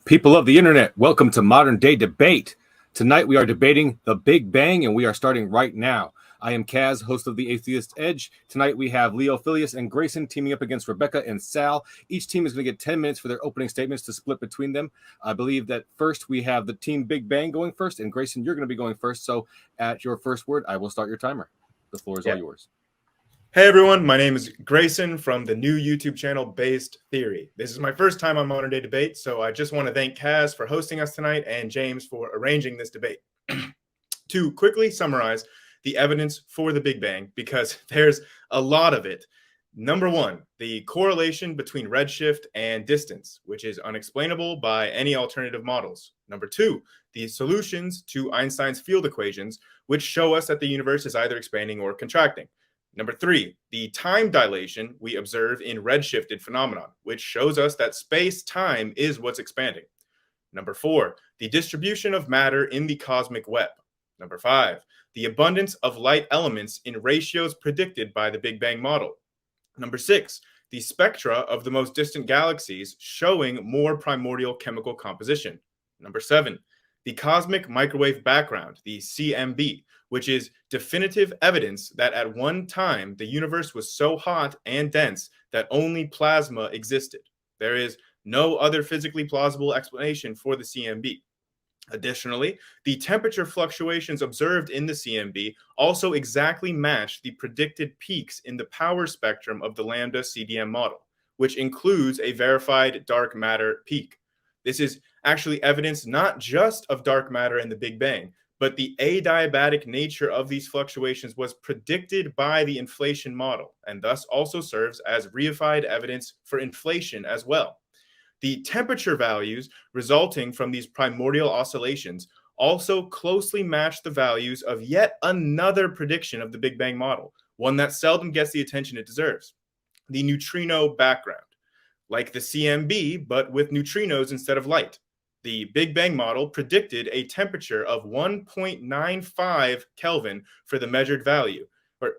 People of the internet, welcome to Modern Day Debate. Tonight we are debating the Big Bang, and we are starting right now. I am Kaz, host of the Atheist Edge. Tonight we have Leo, Phileas, and Grayson teaming up against Rebekah and Sal. Each team is going to get 10 minutes for their opening statements to split between them. I believe that first we have the team Big Bang going first, and Grayson, you're going to be going first. So at your first word, I will start your timer. The floor is all yours. Hey everyone, my name is Grayson from the new YouTube channel Based Theory. This is my first time on Modern Day Debate, so I just want to thank Kaz for hosting us tonight and James for arranging this debate. To quickly summarize the evidence for the Big Bang, because there's a lot of it. Number one, the correlation between redshift and distance, which is unexplainable by any alternative models. Number two, the solutions to Einstein's field equations, which show us that the universe is either expanding or contracting. Number three, the time dilation we observe in redshifted phenomenon, which shows us that space-time is what's expanding. Number four, the distribution of matter in the cosmic web. Number five, the abundance of light elements in ratios predicted by the Big Bang model. Number six, the spectra of the most distant galaxies showing more primordial chemical composition. Number seven, the cosmic microwave background, the CMB, which is definitive evidence that at one time the universe was so hot and dense that only plasma existed. There is no other physically plausible explanation for the CMB. Additionally, the temperature fluctuations observed in the CMB also exactly match the predicted peaks in the power spectrum of the lambda CDM model, which includes a verified dark matter peak. This is actually evidence not just of dark matter and the Big Bang, but the adiabatic nature of these fluctuations was predicted by the inflation model, and thus also serves as reified evidence for inflation as well. The temperature values resulting from these primordial oscillations also closely match the values of yet another prediction of the Big Bang model, one that seldom gets the attention it deserves: the neutrino background. Like the CMB, but with neutrinos instead of light. The Big Bang model predicted a temperature of 1.95 Kelvin for the measured value. Or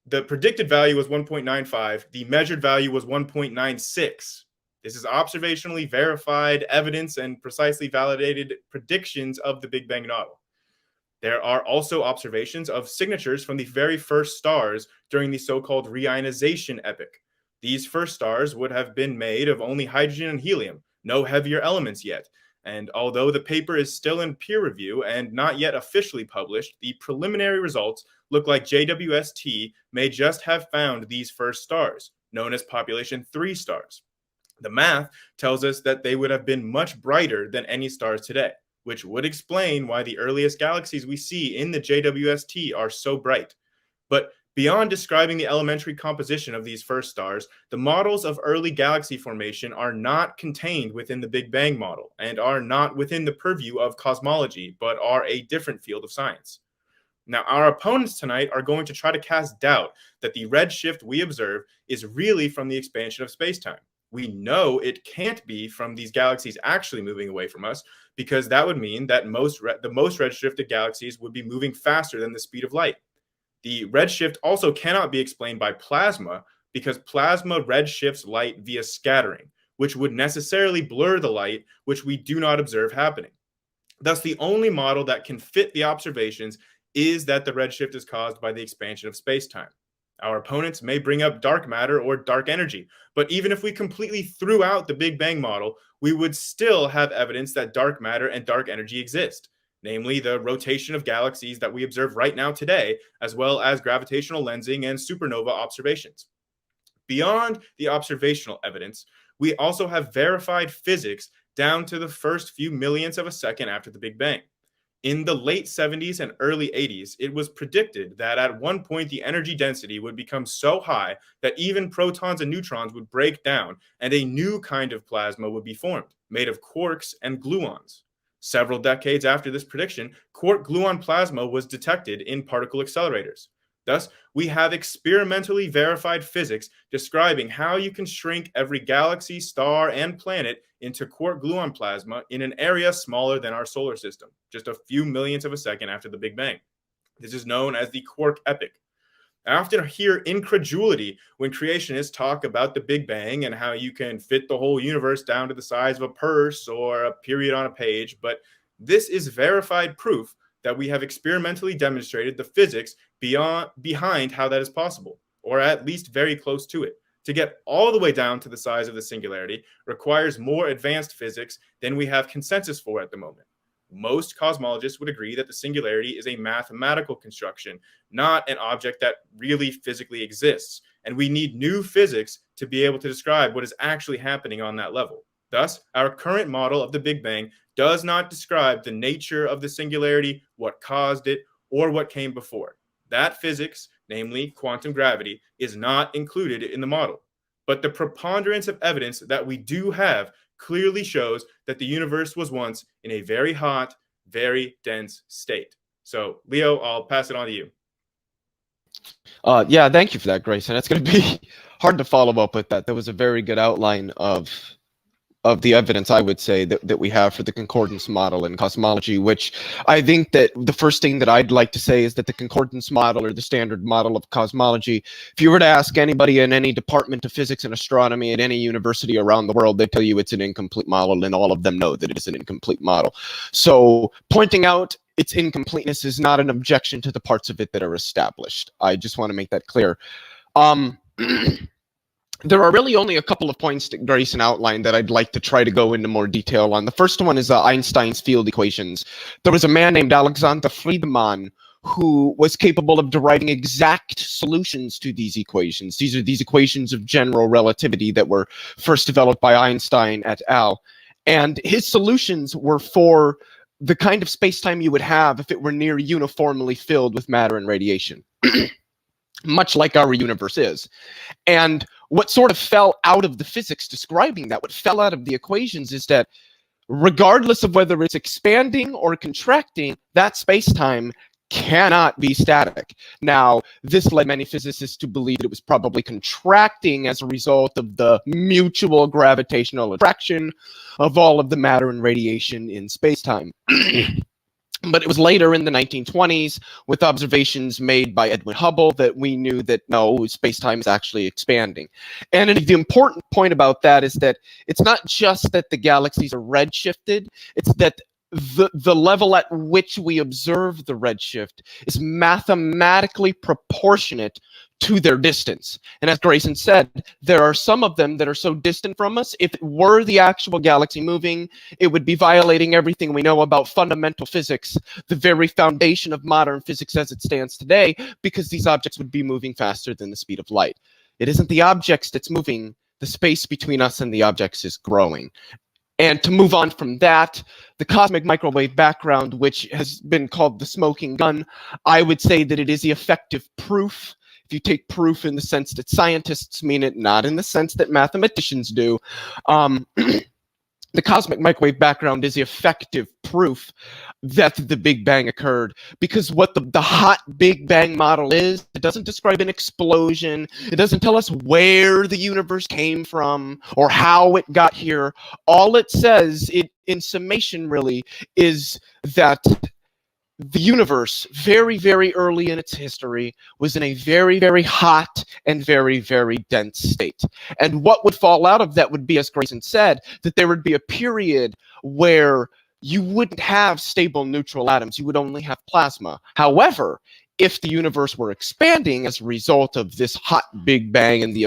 the predicted value was 1.95. The measured value was 1.96. This is observationally verified evidence and precisely validated predictions of the Big Bang model. There are also observations of signatures from the very first stars during the so-called reionization epoch. These first stars would have been made of only hydrogen and helium, no heavier elements yet. And although the paper is still in peer review and not yet officially published, the preliminary results look like JWST may just have found these first stars, known as population 3 stars. The math tells us that they would have been much brighter than any stars today, which would explain why the earliest galaxies we see in the JWST are so bright. But beyond describing the elementary composition of these first stars, the models of early galaxy formation are not contained within the Big Bang model and are not within the purview of cosmology, but are a different field of science. Now, our opponents tonight are going to try to cast doubt that the redshift we observe is really from the expansion of spacetime. We know it can't be from these galaxies actually moving away from us, because that would mean that the most redshifted galaxies would be moving faster than the speed of light. The redshift also cannot be explained by plasma, because plasma redshifts light via scattering, which would necessarily blur the light, which we do not observe happening. Thus, the only model that can fit the observations is that the redshift is caused by the expansion of spacetime. Our opponents may bring up dark matter or dark energy, but even if we completely threw out the Big Bang model, we would still have evidence that dark matter and dark energy exist. Namely the rotation of galaxies that we observe right now today, as well as gravitational lensing and supernova observations. Beyond the observational evidence, we also have verified physics down to the first few millionths of a second after the Big Bang. In the late 70s and early 80s, it was predicted that at one point the energy density would become so high that even protons and neutrons would break down and a new kind of plasma would be formed, made of quarks and gluons. Several decades after this prediction, quark-gluon plasma was detected in particle accelerators. Thus, we have experimentally verified physics describing how you can shrink every galaxy, star, and planet into quark-gluon plasma in an area smaller than our solar system, just a few millionths of a second after the Big Bang. This is known as the quark epoch. I often hear incredulity when creationists talk about the Big Bang and how you can fit the whole universe down to the size of a purse or a period on a page, but this is verified proof that we have experimentally demonstrated the physics behind how that is possible, or at least very close to it. To get all the way down to the size of the singularity requires more advanced physics than we have consensus for at the moment. Most cosmologists would agree that the singularity is a mathematical construction, not an object that really physically exists. And we need new physics to be able to describe what is actually happening on that level. Thus, our current model of the Big Bang does not describe the nature of the singularity, what caused it, or what came before. That physics, namely quantum gravity, is not included in the model. But the preponderance of evidence that we do have clearly shows that the universe was once in a very hot, very dense state. So, Leo, I'll pass it on to you. Yeah, thank you for that, Grayson. It's going to be hard to follow up with that. That was a very good outline of the evidence, I would say, that we have for the concordance model in cosmology, which I think that the first thing that I'd like to say is that the concordance model, or the standard model of cosmology, if you were to ask anybody in any department of physics and astronomy at any university around the world, they tell you it's an incomplete model, and all of them know that it is an incomplete model. So pointing out its incompleteness is not an objection to the parts of it that are established. I just want to make that clear. There are really only a couple of points that Grayson outlined that I'd like to try to go into more detail on. The first one is Einstein's field equations. There was a man named Alexander Friedmann who was capable of deriving exact solutions to these equations. These are these equations of general relativity that were first developed by Einstein et al. And his solutions were for the kind of space-time you would have if it were near uniformly filled with matter and radiation, much like our universe is. And what sort of fell out of the physics describing that, what fell out of the equations, is that regardless of whether it's expanding or contracting, that space-time cannot be static. Now, this led many physicists to believe that it was probably contracting as a result of the mutual gravitational attraction of all of the matter and radiation in space-time. But it was later in the 1920s, with observations made by Edwin Hubble, that we knew that no, space-time is actually expanding. And the important point about that is that it's not just that the galaxies are redshifted, it's that the level at which we observe the redshift is mathematically proportionate to their distance. And as Grayson said, there are some of them that are so distant from us, if it were the actual galaxy moving, it would be violating everything we know about fundamental physics, the very foundation of modern physics as it stands today, because these objects would be moving faster than the speed of light. It isn't the objects that's moving, the space between us and the objects is growing. And to move on from that, the cosmic microwave background, which has been called the smoking gun, I would say that it is the effective proof. If you take proof in the sense that scientists mean it, not in the sense that mathematicians do, the cosmic microwave background is the effective proof that the Big Bang occurred. Because what the hot Big Bang model is, it doesn't describe an explosion. It doesn't tell us where the universe came from or how it got here. All it says, in summation really, is that the universe, very, very early in its history, was in a very, very hot and very, very dense state. And what would fall out of that would be, as Grayson said, that there would be a period where you wouldn't have stable neutral atoms. You would only have plasma. However, if the universe were expanding as a result of this hot Big Bang and the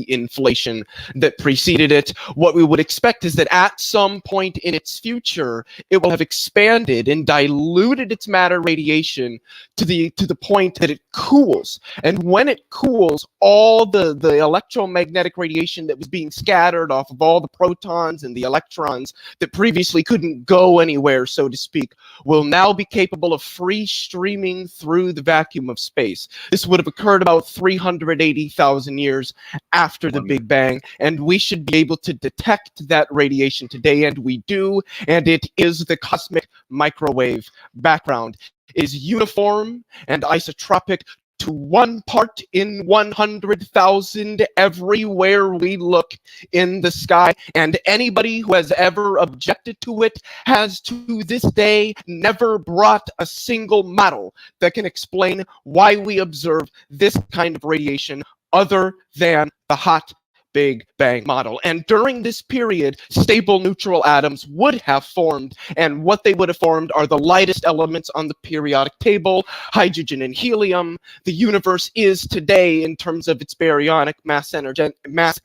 inflation that preceded it, what we would expect is that at some point in its future, it will have expanded and diluted its matter radiation to the point that it cools. And when it cools, all the electromagnetic radiation that was being scattered off of all the protons and the electrons that previously couldn't go anywhere, so to speak, will now be capable of free streaming through the vacuum of space. This would have occurred about 380,000 years after the Big Bang, and we should be able to detect that radiation today, and we do, and it is the cosmic microwave background. It is uniform and isotropic to to 1 part in 100,000 everywhere we look in the sky, and anybody who has ever objected to it has to this day never brought a single model that can explain why we observe this kind of radiation other than the hot Big Bang model. And during this period, stable neutral atoms would have formed, and what they would have formed are the lightest elements on the periodic table, hydrogen and helium. The universe is today, in terms of its baryonic mass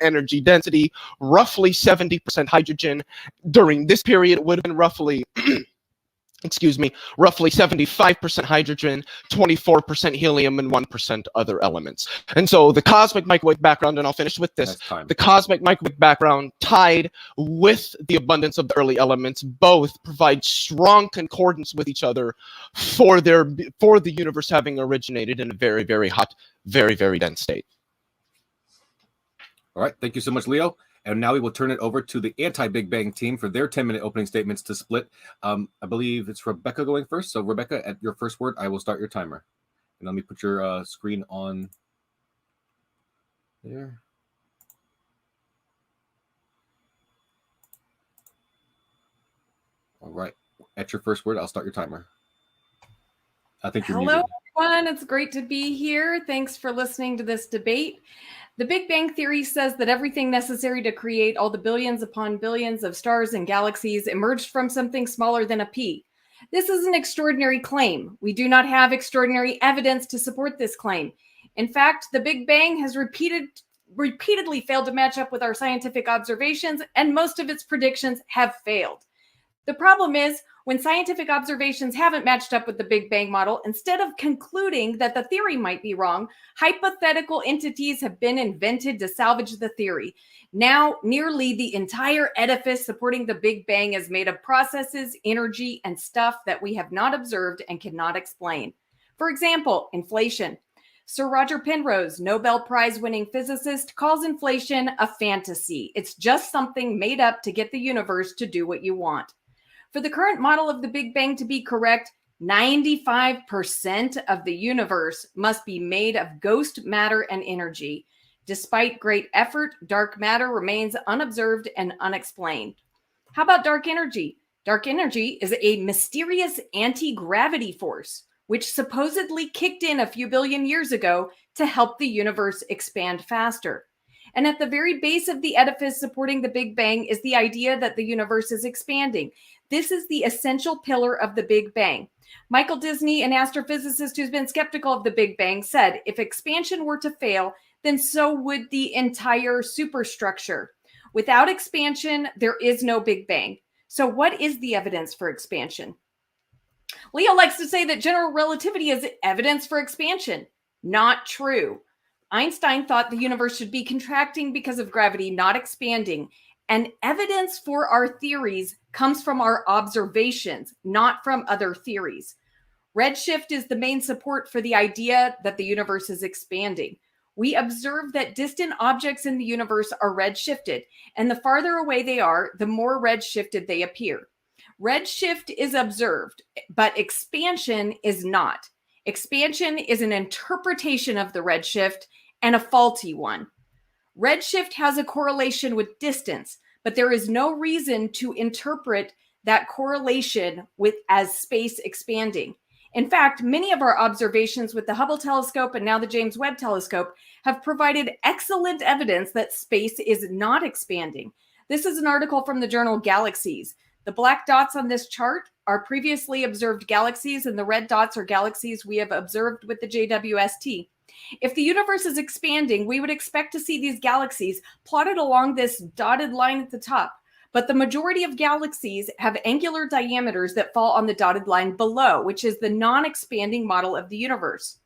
energy density, roughly 70% hydrogen. During this period, it would have been roughly roughly 75% hydrogen, 24% helium, and 1% other elements. And so the cosmic microwave background, and I'll finish with this, the cosmic microwave background tied with the abundance of the early elements both provide strong concordance with each other for the universe having originated in a very, very hot, very, very dense state. All right, thank you so much, Leo. And now we will turn it over to the anti-Big Bang team for their 10-minute opening statements to split. I believe it's Rebekah going first. So, Rebekah, at your first word, I will start your timer. And let me put your screen on there. All right. At your first word, I'll start your timer. I think you're muted. Hello, everyone. It's great to be here. Thanks for listening to this debate. The Big Bang Theory says that everything necessary to create all the billions upon billions of stars and galaxies emerged from something smaller than a pea. This is an extraordinary claim. We do not have extraordinary evidence to support this claim. In fact, the Big Bang has repeatedly failed to match up with our scientific observations, and most of its predictions have failed. The problem is, when scientific observations haven't matched up with the Big Bang model, instead of concluding that the theory might be wrong, hypothetical entities have been invented to salvage the theory. Now, nearly the entire edifice supporting the Big Bang is made of processes, energy, and stuff that we have not observed and cannot explain. For example, inflation. Sir Roger Penrose, Nobel Prize-winning physicist, calls inflation a fantasy. It's just something made up to get the universe to do what you want. For the current model of the Big Bang to be correct, 95% of the universe must be made of ghost matter and energy. Despite great effort, dark matter remains unobserved and unexplained. How about dark energy? Dark energy is a mysterious anti-gravity force, which supposedly kicked in a few billion years ago to help the universe expand faster. And at the very base of the edifice supporting the Big Bang is the idea that the universe is expanding. This is the essential pillar of the Big Bang. Michael Disney, an astrophysicist who's been skeptical of the Big Bang, said, if expansion were to fail, then so would the entire superstructure. Without expansion, there is no Big Bang. So what is the evidence for expansion? Leo likes to say that general relativity is evidence for expansion. Not true. Einstein thought the universe should be contracting because of gravity, not expanding. And evidence for our theories comes from our observations, not from other theories. Redshift is the main support for the idea that the universe is expanding. We observe that distant objects in the universe are redshifted, and the farther away they are, the more redshifted they appear. Redshift is observed, but expansion is not. Expansion is an interpretation of the redshift and a faulty one. Redshift has a correlation with distance, but there is no reason to interpret that correlation as space expanding. In fact, many of our observations with the Hubble telescope and now the James Webb telescope have provided excellent evidence that space is not expanding. This is an article from the journal Galaxies. The black dots on this chart are previously observed galaxies, and the red dots are galaxies we have observed with the JWST. If the universe is expanding, we would expect to see these galaxies plotted along this dotted line at the top. But the majority of galaxies have angular diameters that fall on the dotted line below, which is the non-expanding model of the universe.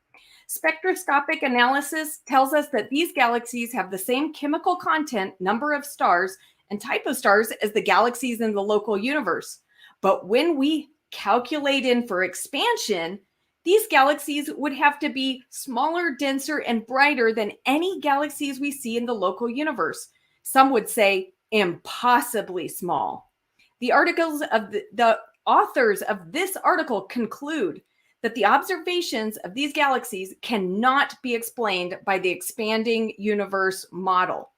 Spectroscopic analysis tells us that these galaxies have the same chemical content, number of stars, and type of stars as the galaxies in the local universe. But when we calculate in for expansion, these galaxies would have to be smaller, denser, and brighter than any galaxies we see in the local universe. Some would say impossibly small. The authors of this article conclude that the observations of these galaxies cannot be explained by the expanding universe model.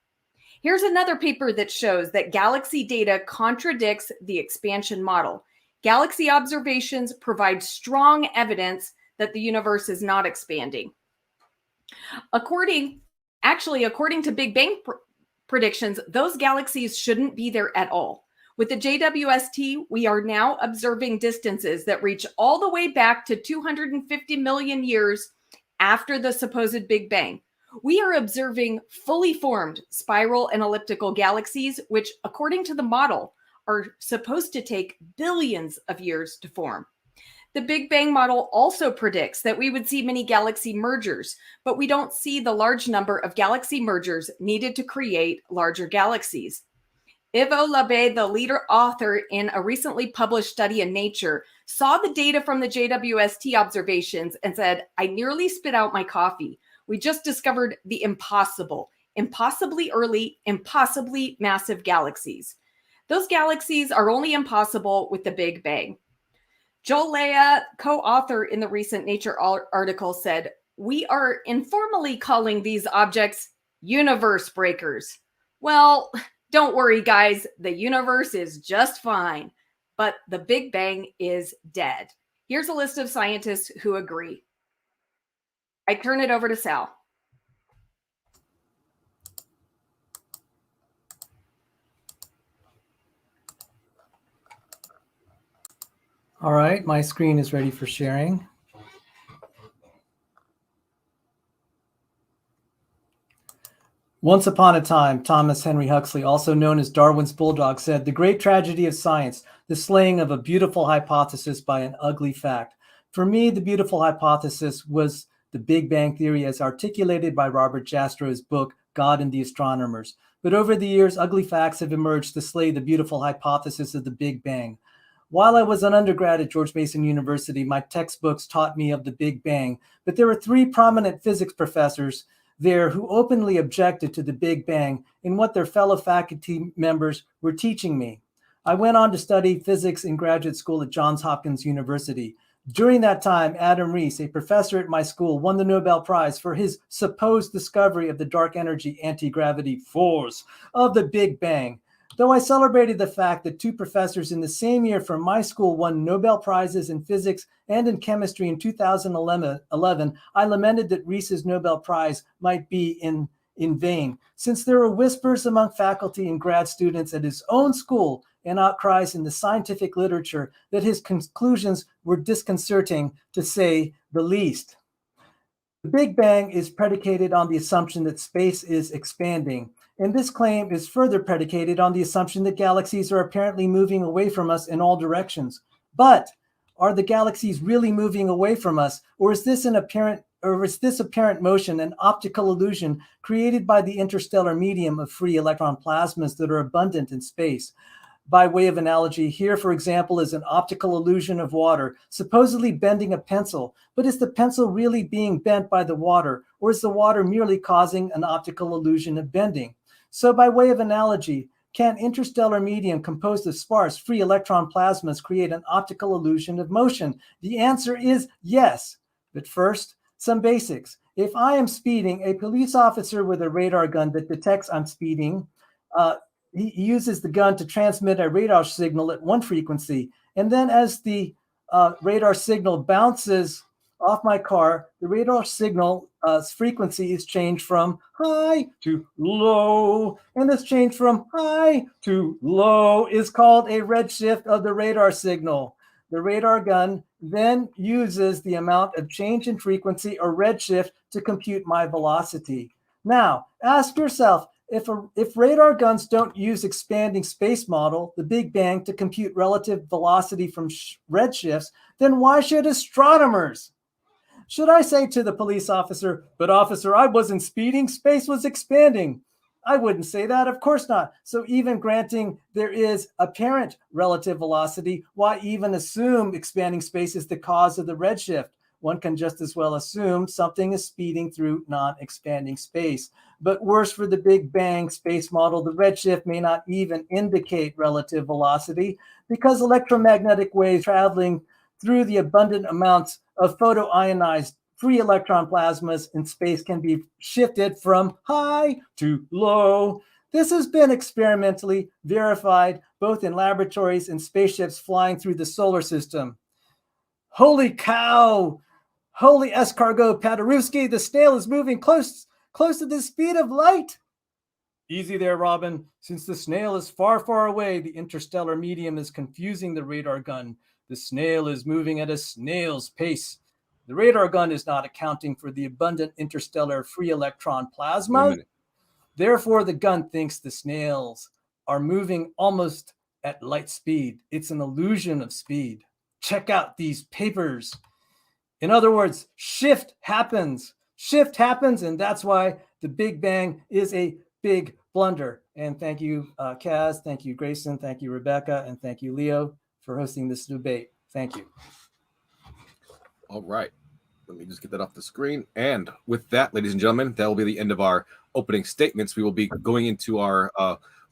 Here's another paper that shows that galaxy data contradicts the expansion model. Galaxy observations provide strong evidence that the universe is not expanding. According to Big Bang predictions, those galaxies shouldn't be there at all. With the JWST, we are now observing distances that reach all the way back to 250 million years after the supposed Big Bang. We are observing fully formed spiral and elliptical galaxies, which, according to the model, are supposed to take billions of years to form. The Big Bang model also predicts that we would see many galaxy mergers, but we don't see the large number of galaxy mergers needed to create larger galaxies. Ivo Labbé, the lead author in a recently published study in Nature, saw the data from the JWST observations and said, "I nearly spit out my coffee. We just discovered the impossible, impossibly early, impossibly massive galaxies. Those galaxies are only impossible with the Big Bang." Joel Leah, co-author in the recent Nature article, said, "We are informally calling these objects universe breakers." Well, don't worry, guys. The universe is just fine, but the Big Bang is dead. Here's a list of scientists who agree. I turn it over to Sal. All right, my screen is ready for sharing. Once upon a time, Thomas Henry Huxley, also known as Darwin's Bulldog, said, "The great tragedy of science, the slaying of a beautiful hypothesis by an ugly fact." For me, the beautiful hypothesis was the Big Bang Theory as articulated by Robert Jastro's book, God and the Astronomers. But over the years, ugly facts have emerged to slay the beautiful hypothesis of the Big Bang. While I was an undergrad at George Mason University, my textbooks taught me of the Big Bang, but there were three prominent physics professors there who openly objected to the Big Bang in what their fellow faculty members were teaching me. I went on to study physics in graduate school at Johns Hopkins University. During that time, Adam Rees, a professor at my school, won the Nobel Prize for his supposed discovery of the dark energy anti-gravity force of the Big Bang. Though I celebrated the fact that two professors in the same year from my school won Nobel Prizes in physics and in chemistry in 2011, I lamented that Rees's Nobel Prize might be in vain, since there were whispers among faculty and grad students at his own school and outcries in the scientific literature that his conclusions were disconcerting, to say the least. The Big Bang is predicated on the assumption that space is expanding. And this claim is further predicated on the assumption that galaxies are apparently moving away from us in all directions. But are the galaxies really moving away from us, or is this apparent motion an optical illusion created by the interstellar medium of free electron plasmas that are abundant in space? By way of analogy, here, for example, is an optical illusion of water, supposedly bending a pencil. But is the pencil really being bent by the water, or is the water merely causing an optical illusion of bending? So by way of analogy, can interstellar medium composed of sparse free electron plasmas create an optical illusion of motion? The answer is yes. But first, some basics. If I am speeding, a police officer with a radar gun that detects I'm speeding, he uses the gun to transmit a radar signal at one frequency. And then as the radar signal bounces off my car, the radar signal frequency is changed from high to low. And this change from high to low is called a redshift of the radar signal. The radar gun then uses the amount of change in frequency or redshift to compute my velocity. Now, ask yourself, if radar guns don't use expanding space model, the Big Bang, to compute relative velocity from redshifts, then why should astronomers? Should I say to the police officer, "But officer, I wasn't speeding, space was expanding"? I wouldn't say that, of course not. So even granting there is apparent relative velocity, why even assume expanding space is the cause of the redshift? One can just as well assume something is speeding through non-expanding space. But worse for the Big Bang space model, the redshift may not even indicate relative velocity because electromagnetic waves traveling through the abundant amounts of photoionized free electron plasmas in space can be shifted from high to low. This has been experimentally verified both in laboratories and spaceships flying through the solar system. Holy cow! Holy escargot Paderewski, the snail is moving close to the speed of light. Easy there, Robin. Since the snail is far, far away, the interstellar medium is confusing the radar gun. The snail is moving at a snail's pace. The radar gun is not accounting for the abundant interstellar free electron plasma. Therefore, the gun thinks the snails are moving almost at light speed. It's an illusion of speed. Check out these papers. In other words, shift happens. Shift happens, and that's why the Big Bang is a big blunder. And thank you, Kaz. Thank you, Grayson. Thank you, Rebecca. And thank you, Leo, for hosting this debate. Thank you. All right. Let me just get that off the screen. And with that, ladies and gentlemen, that will be the end of our opening statements. We will be going into our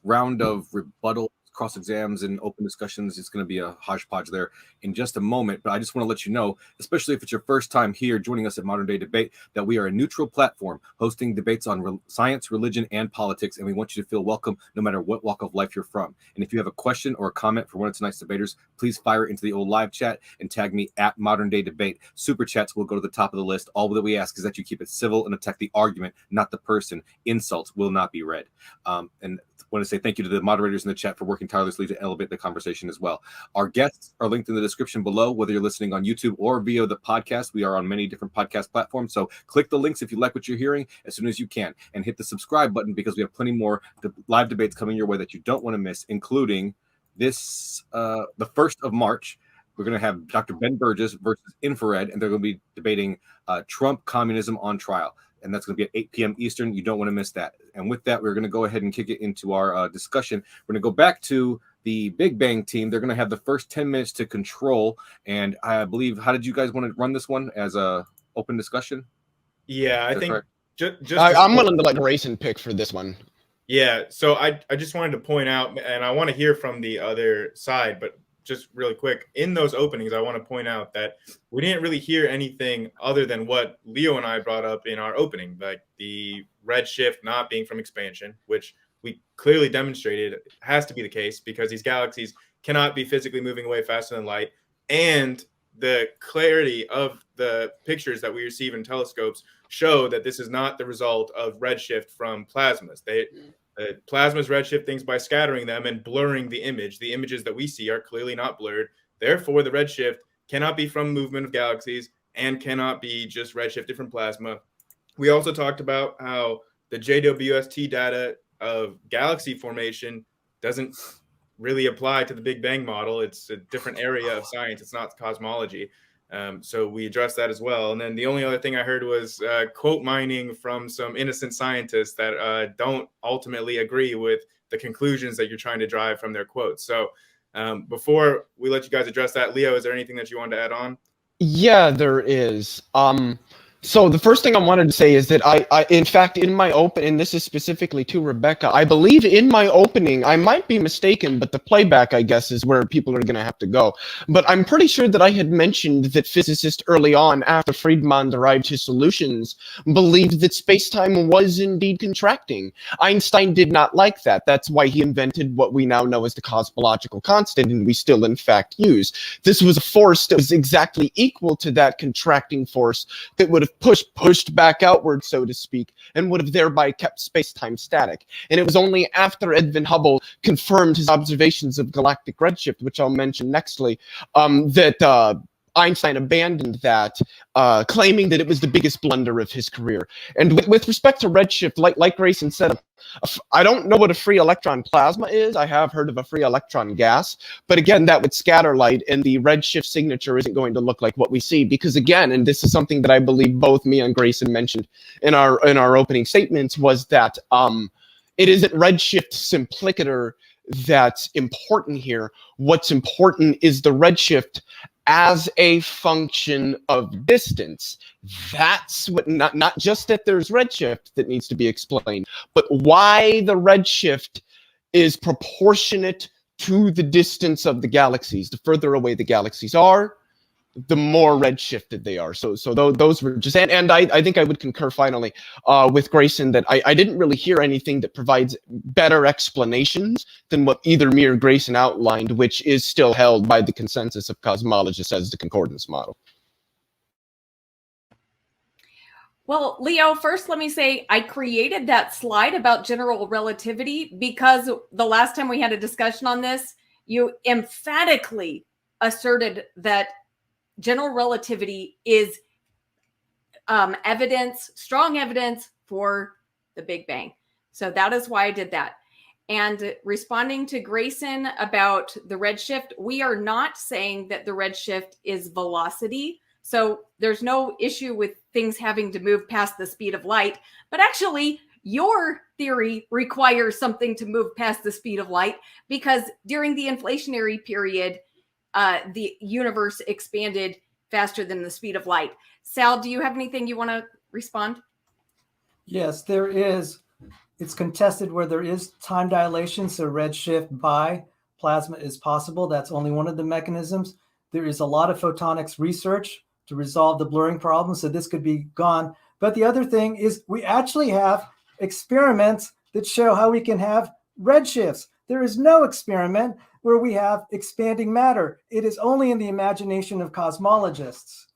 round of rebuttal, cross exams, and open discussions. It's going to be a hodgepodge there in just a moment. But I just want to let you know, especially if it's your first time here joining us at Modern Day Debate, that we are a neutral platform hosting debates on science, religion, and politics. And we want you to feel welcome no matter what walk of life you're from. And if you have a question or a comment for one of tonight's debaters, please fire it into the old live chat and tag me at Modern Day Debate. Super chats will go to the top of the list. All that we ask is that you keep it civil and attack the argument, not the person. Insults will not be read. And I want to say thank you to the moderators in the chat for working tirelessly to elevate the conversation as well. Our guests are linked in the description below, whether you're listening on YouTube or via the podcast. We are on many different podcast platforms, so click the links if you like what you're hearing as soon as you can, and hit the subscribe button because we have plenty more live debates coming your way that you don't want to miss, including this, the 1st of March. We're going to have Dr. Ben Burgess versus Infrared, and they're going to be debating Trump communism on trial. And that's going to be at 8 p.m. Eastern. You don't want to miss that. And with that, we're going to go ahead and kick it into our discussion. We're going to go back to the Big Bang team. They're going to have the first 10 minutes to control. And I believe, how did you guys want to run this one as a open discussion? Yeah, I think I'm willing to let Grayson pick for this one. Yeah, so I just wanted to point out, and I want to hear from the other side, but just really quick, in those openings, I want to point out that we didn't really hear anything other than what Leo and I brought up in our opening, like the redshift not being from expansion, which we clearly demonstrated has to be the case because these galaxies cannot be physically moving away faster than light. And the clarity of the pictures that we receive in telescopes show that this is not the result of redshift from plasmas. Plasmas redshift things by scattering them and blurring the image. The images that we see are clearly not blurred. Therefore, the redshift cannot be from movement of galaxies and cannot be just redshifted from plasma. We also talked about how the JWST data of galaxy formation doesn't really apply to the Big Bang model. It's a different area of science. It's not cosmology. So we addressed that as well. And then the only other thing I heard was quote mining from some innocent scientists that don't ultimately agree with the conclusions that you're trying to drive from their quotes. So before we let you guys address that, Leo, is there anything that you wanted to add on? Yeah, there is. So the first thing I wanted to say is that I in fact, in my open, and this is specifically to Rebecca, I believe in my opening, I might be mistaken, but the playback, I guess, is where people are going to have to go. But I'm pretty sure that I had mentioned that physicists early on, after Friedman derived his solutions, believed that space-time was indeed contracting. Einstein did not like that. That's why he invented what we now know as the cosmological constant, and we still, in fact, use. This was a force that was exactly equal to that contracting force that would have pushed back outward, so to speak, and would have thereby kept space-time static. And it was only after Edwin Hubble confirmed his observations of galactic redshift, which I'll mention nextly, that Einstein abandoned that, claiming that it was the biggest blunder of his career. And with respect to redshift, like Grayson said, I don't know what a free electron plasma is. I have heard of a free electron gas, but again, that would scatter light, and the redshift signature isn't going to look like what we see, because again, and this is something that I believe both me and Grayson mentioned in our opening statements, was that it isn't redshift simplicator that's important here. What's important is the redshift as a function of distance. That's what, not just that there's redshift that needs to be explained, but why the redshift is proportionate to the distance of the galaxies. The further away the galaxies are, the more redshifted they are. So those were just, and I think I would concur finally with Grayson that I didn't really hear anything that provides better explanations than what either me or Grayson outlined, which is still held by the consensus of cosmologists as the concordance model. Well, Leo, first let me say I created that slide about general relativity because the last time we had a discussion on this, you emphatically asserted that general relativity is strong evidence for the Big Bang. So that is why I did that. And responding to Grayson about the redshift, we are not saying that the redshift is velocity. So there's no issue with things having to move past the speed of light, but actually your theory requires something to move past the speed of light because during the inflationary period, the universe expanded faster than the speed of light. Sal, do you have anything you want to respond? Yes, there is. It's contested where there is time dilation, so redshift by plasma is possible. That's only one of the mechanisms. There is a lot of photonics research to resolve the blurring problem, so this could be gone. But the other thing is we actually have experiments that show how we can have redshifts. There is no experiment where we have expanding matter. It is only in the imagination of cosmologists.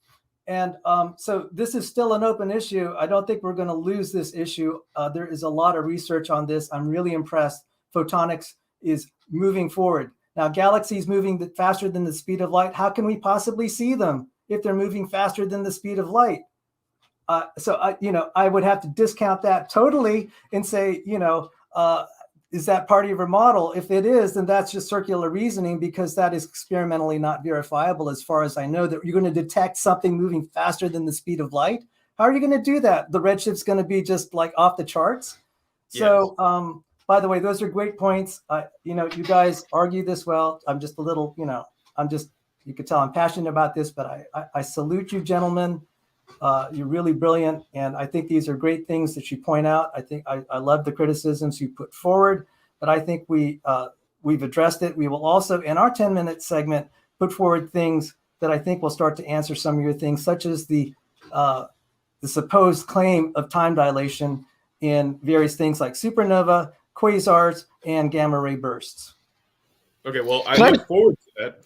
And so this is still an open issue. I don't think we're going to lose this issue. There is a lot of research on this. I'm really impressed. Photonics is moving forward. Now, galaxies moving faster than the speed of light, how can we possibly see them if they're moving faster than the speed of light? So I would have to discount that totally and say, is that part of your model? If it is, then that's just circular reasoning because that is experimentally not verifiable as far as I know that you're going to detect something moving faster than the speed of light. How are you going to do that? The redship's going to be just like off the charts. Yes. So, by the way, those are great points. You guys argue this well. I'm just a little, you could tell I'm passionate about this, but I salute you, gentlemen. You're really brilliant, and I think these are great things that you point out. I think I love the criticisms you put forward, but I think we've addressed it. We will also, in our 10-minute segment, put forward things that I think will start to answer some of your things, such as the supposed claim of time dilation in various things like supernova, quasars, and gamma ray bursts. Okay, well, I look forward to that.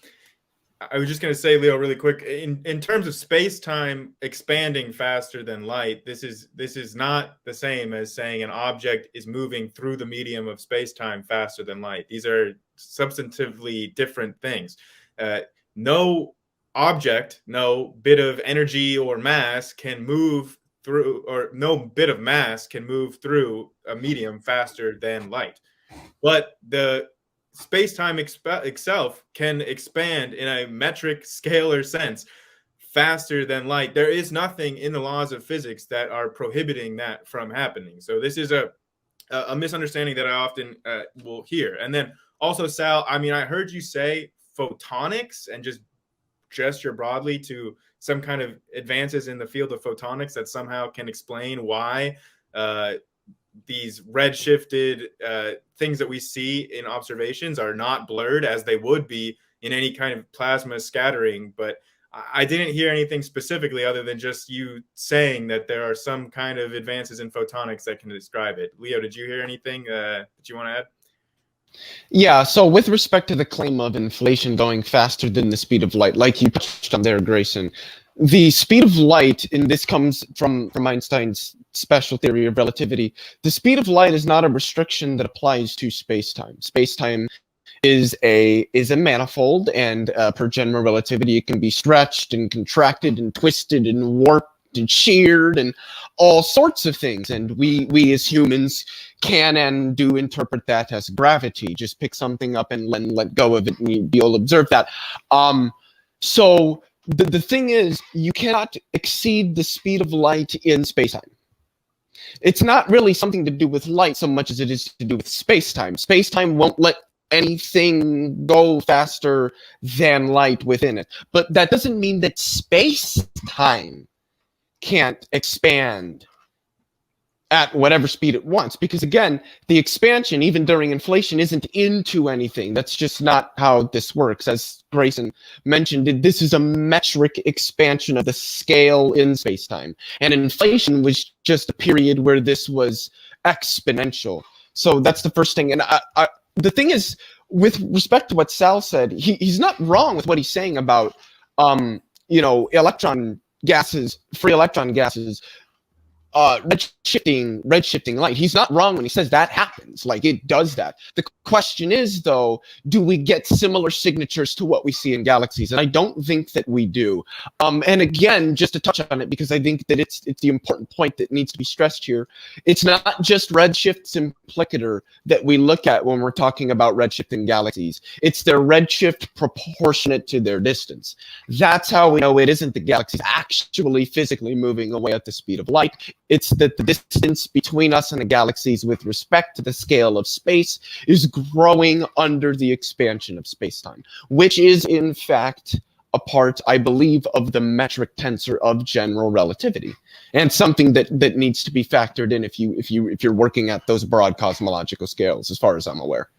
I was just going to say, Leo, really quick, in terms of space-time expanding faster than light, this is not the same as saying an object is moving through the medium of space-time faster than light. These are substantively different things. No object, no bit of energy or mass can move through, or no bit of mass can move through a medium faster than light. But the space-time itself can expand in a metric scalar sense faster than light. There is nothing in the laws of physics that are prohibiting that from happening. So this is a misunderstanding that I often will hear. And then also, Sal, I heard you say photonics and just gesture broadly to some kind of advances in the field of photonics that somehow can explain why these redshifted things that we see in observations are not blurred as they would be in any kind of plasma scattering. But I didn't hear anything specifically other than just you saying that there are some kind of advances in photonics that can describe it. Leo, did you hear anything that you want to add? Yeah, so with respect to the claim of inflation going faster than the speed of light, like you touched on there, Grayson, the speed of light, and this comes from Einstein's special theory of relativity, the speed of light is not a restriction that applies to space-time. Space-time is a manifold, and per general relativity, it can be stretched and contracted and twisted and warped and sheared and all sorts of things. And we as humans can and do interpret that as gravity. Just pick something up and let go of it, and you'll observe that. So the thing is, you cannot exceed the speed of light in space-time. It's not really something to do with light so much as it is to do with space-time. Space-time won't let anything go faster than light within it. But that doesn't mean that space-time can't expand at whatever speed it wants. Because again, the expansion, even during inflation, isn't into anything. That's just not how this works. As Grayson mentioned, this is a metric expansion of the scale in space-time. And inflation was just a period where this was exponential. So that's the first thing. And the thing is, with respect to what Sal said, he's not wrong with what he's saying about, electron gases, free electron gases, redshifting light. He's not wrong when he says that happens. Like, it does that. The question is, though, do we get similar signatures to what we see in galaxies? And I don't think that we do. And again, just to touch on it, because I think that it's the important point that needs to be stressed here. It's not just redshift simplicator that we look at when we're talking about redshift in galaxies. It's their redshift proportionate to their distance. That's how we know it isn't the galaxies actually physically moving away at the speed of light. It's that the distance between us and the galaxies with respect to the scale of space is growing under the expansion of space-time, which is in fact a part, I believe, of the metric tensor of general relativity, and something that needs to be factored in if you're working at those broad cosmological scales, as far as I'm aware.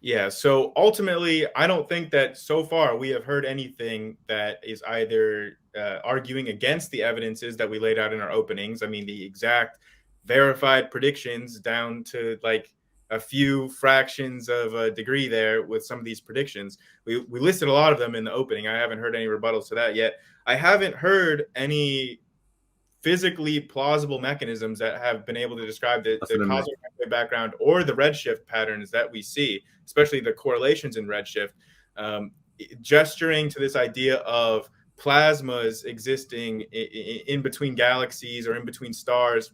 Yeah, so ultimately, I don't think that so far we have heard anything that is either arguing against the evidences that we laid out in our openings. I mean, the exact verified predictions down to like a few fractions of a degree there with some of these predictions. We listed a lot of them in the opening. I haven't heard any rebuttals to that yet. I haven't heard any physically plausible mechanisms that have been able to describe the cosmic background or the redshift patterns that we see, especially the correlations in redshift, gesturing to this idea of plasmas existing in between galaxies or in between stars.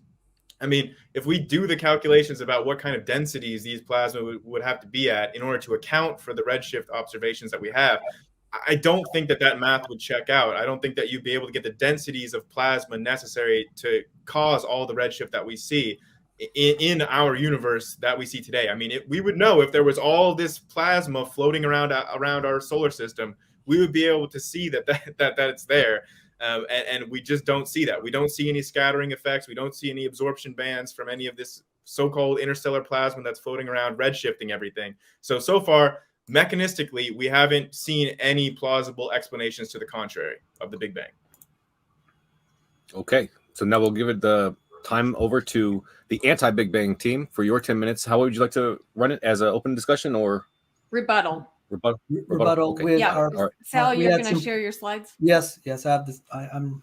I mean, if we do the calculations about what kind of densities these plasma would have to be at in order to account for the redshift observations that we have, I don't think that math would check out. I don't think that you'd be able to get the densities of plasma necessary to cause all the redshift that we see in our universe that we see today. I mean, we would know if there was all this plasma floating around our solar system, we would be able to see that it's there. And we just don't see that. We don't see any scattering effects. We don't see any absorption bands from any of this so-called interstellar plasma that's floating around, redshifting everything. So far, mechanistically, we haven't seen any plausible explanations to the contrary of the Big Bang. Okay, so now we'll give it the time over to the anti-Big Bang team for your 10 minutes. How would you like to run it, as an open discussion or rebuttal? Rebuttal okay. with our Sal, you're going to share your slides? Yes, I have this. I'm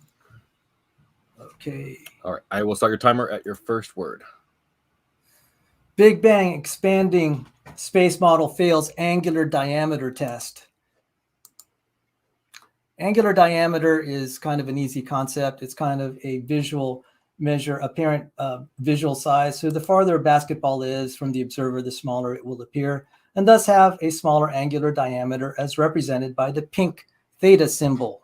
okay. All right, I will start your timer at your first word. Big Bang expanding space model fails angular diameter test. Angular diameter is kind of an easy concept. It's kind of a visual measure, apparent visual size. So the farther a basketball is from the observer, the smaller it will appear, and thus have a smaller angular diameter as represented by the pink theta symbol.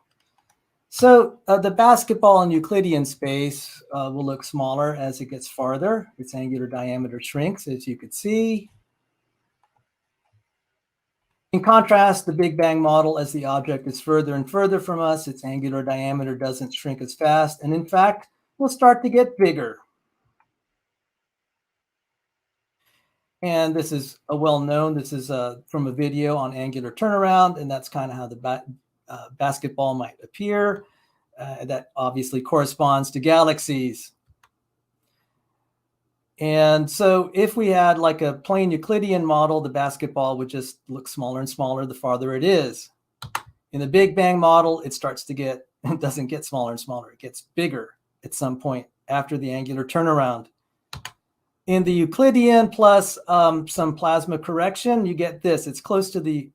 So the basketball in Euclidean space will look smaller as it gets farther. Its angular diameter shrinks, as you could see. In contrast, the Big Bang model, as the object is further and further from us, its angular diameter doesn't shrink as fast, and in fact, will start to get bigger. And this is a well-known, this is from a video on angular turnaround, and that's kind of how the basketball might appear. That obviously corresponds to galaxies. And so if we had like a plain Euclidean model, the basketball would just look smaller and smaller the farther it is. In the Big Bang model, it starts to get, it doesn't get smaller and smaller, it gets bigger at some point after the angular turnaround. In the Euclidean plus some plasma correction, you get this. It's close to the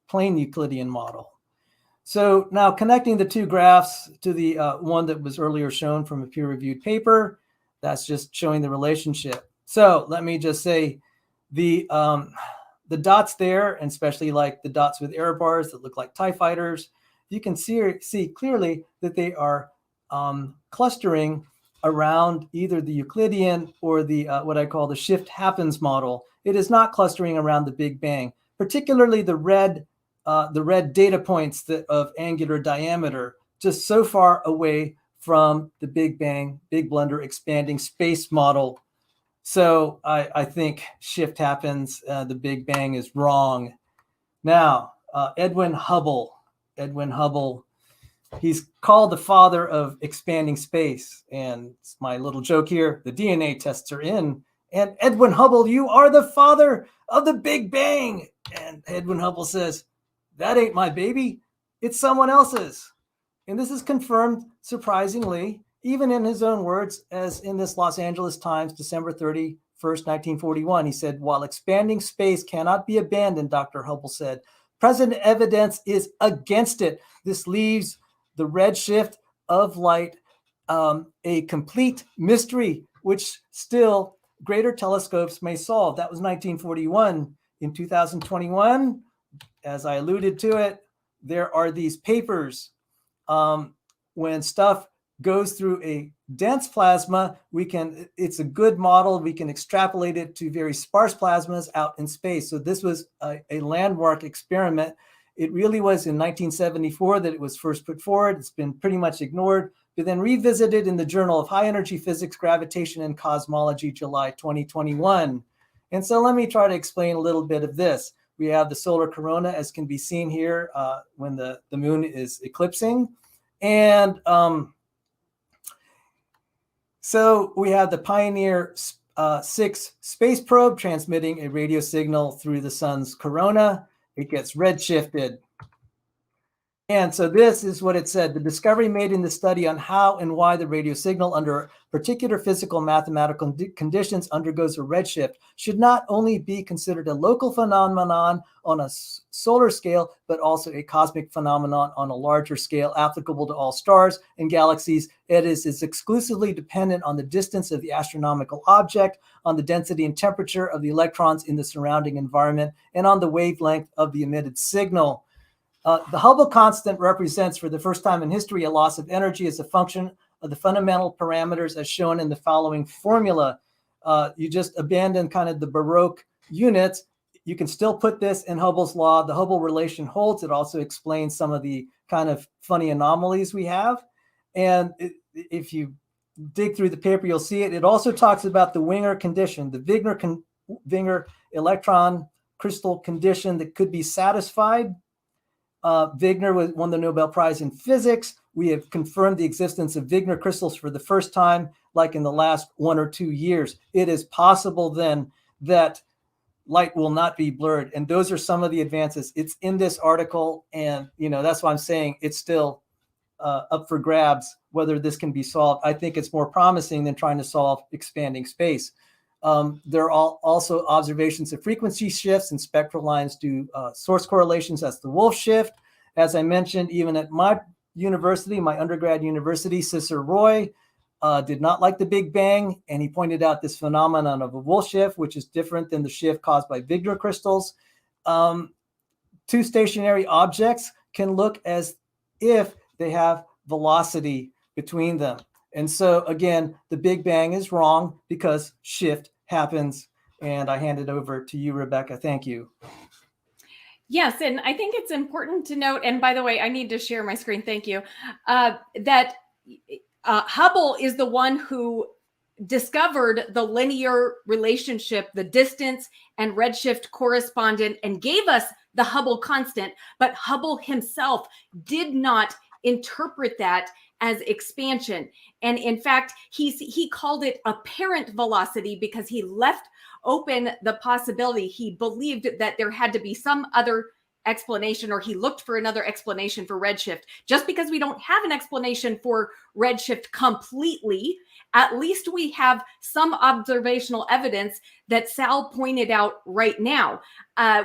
plain Euclidean model. So now connecting the two graphs to the one that was earlier shown from a peer-reviewed paper, that's just showing the relationship. So let me just say the dots there, and especially like the dots with error bars that look like TIE fighters, you can see clearly that they are clustering around either the Euclidean or the what I call the shift happens model. It is not clustering around the Big Bang, particularly the red data points of angular diameter, just so far away from the Big Bang, Big Blunder, expanding space model. So I think shift happens. The Big Bang is wrong. Now, Edwin Hubble, he's called the father of expanding space. And it's my little joke here. The DNA tests are in. And Edwin Hubble, you are the father of the Big Bang. And Edwin Hubble says, that ain't my baby. It's someone else's. And this is confirmed, surprisingly, even in his own words, as in this Los Angeles Times, December 31st, 1941. He said, while expanding space cannot be abandoned, Dr. Hubble said, present evidence is against it. This leaves the redshift of light a complete mystery, which still greater telescopes may solve. That was 1941. In 2021, as I alluded to it, there are these papers. When stuff goes through a dense plasma, it's a good model. We can extrapolate it to very sparse plasmas out in space. So this was a landmark experiment. It really was in 1974 that it was first put forward. It's been pretty much ignored, but then revisited in the Journal of High Energy Physics, Gravitation, and Cosmology, July 2021. And so let me try to explain a little bit of this. We have the solar corona, as can be seen here when the moon is eclipsing. And so we have the Pioneer 6 space probe transmitting a radio signal through the sun's corona. It gets redshifted. And so this is what it said. The discovery made in the study on how and why the radio signal under particular physical mathematical conditions undergoes a redshift should not only be considered a local phenomenon on a solar scale, but also a cosmic phenomenon on a larger scale applicable to all stars and galaxies. It is exclusively dependent on the distance of the astronomical object, on the density and temperature of the electrons in the surrounding environment, and on the wavelength of the emitted signal. The Hubble constant represents, for the first time in history, a loss of energy as a function of the fundamental parameters as shown in the following formula. You just abandon kind of the Baroque units. You can still put this in Hubble's law. The Hubble relation holds. It also explains some of the kind of funny anomalies we have. And if you dig through the paper, you'll see it. It also talks about the Wigner condition, the Wigner electron crystal condition that could be satisfied. Wigner won the Nobel Prize in Physics. We have confirmed the existence of Wigner crystals for the first time, like in the last 1 or 2 years. It is possible then that light will not be blurred. And those are some of the advances. It's in this article. And, that's why I'm saying it's still up for grabs, whether this can be solved. I think it's more promising than trying to solve expanding space. There are also observations of frequency shifts and spectral lines due source correlations. That's the Wolf shift. As I mentioned, even at my university, my undergrad university, Cicero Roy did not like the Big Bang. And he pointed out this phenomenon of a Wolf shift, which is different than the shift caused by Wigner crystals. Two stationary objects can look as if they have velocity between them. And so, again, the Big Bang is wrong because shift happens. And I hand it over to you, Rebekah. Thank you. Yes, and I think it's important to note, and by the way, I need to share my screen, thank you, that Hubble is the one who discovered the linear relationship, the distance and redshift correspondent, and gave us the Hubble constant, but Hubble himself did not interpret that as expansion. And in fact, he called it apparent velocity because he left open the possibility. He believed that there had to be some other explanation, or he looked for another explanation for redshift. Just because we don't have an explanation for redshift completely, at least we have some observational evidence that Sal pointed out right now.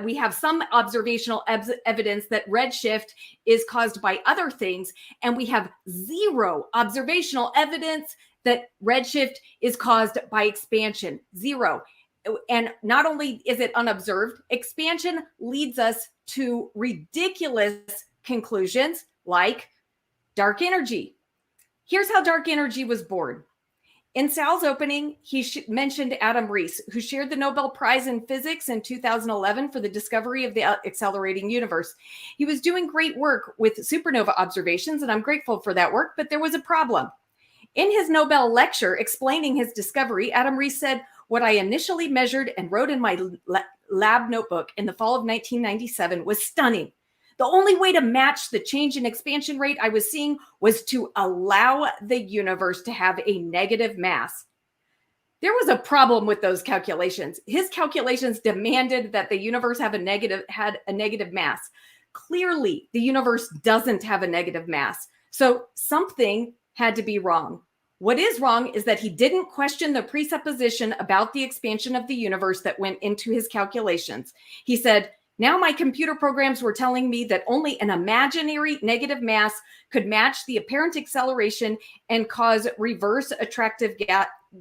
We have some observational evidence that redshift is caused by other things, and we have zero observational evidence that redshift is caused by expansion. Zero. And not only is it unobserved, expansion leads us to ridiculous conclusions like dark energy. Here's how dark energy was born. In Sal's opening, he mentioned Adam Rees, who shared the Nobel Prize in Physics in 2011 for the discovery of the accelerating universe. He was doing great work with supernova observations, and I'm grateful for that work, but there was a problem. In his Nobel lecture explaining his discovery, Adam Rees said, "What I initially measured and wrote in my lab notebook in the fall of 1997 was stunning. The only way to match the change in expansion rate I was seeing was to allow the universe to have a negative mass." There was a problem with those calculations. His calculations demanded that the universe had a negative mass. Clearly, the universe doesn't have a negative mass. So something had to be wrong. What is wrong is that he didn't question the presupposition about the expansion of the universe that went into his calculations. He said, "Now my computer programs were telling me that only an imaginary negative mass could match the apparent acceleration and cause reverse attractive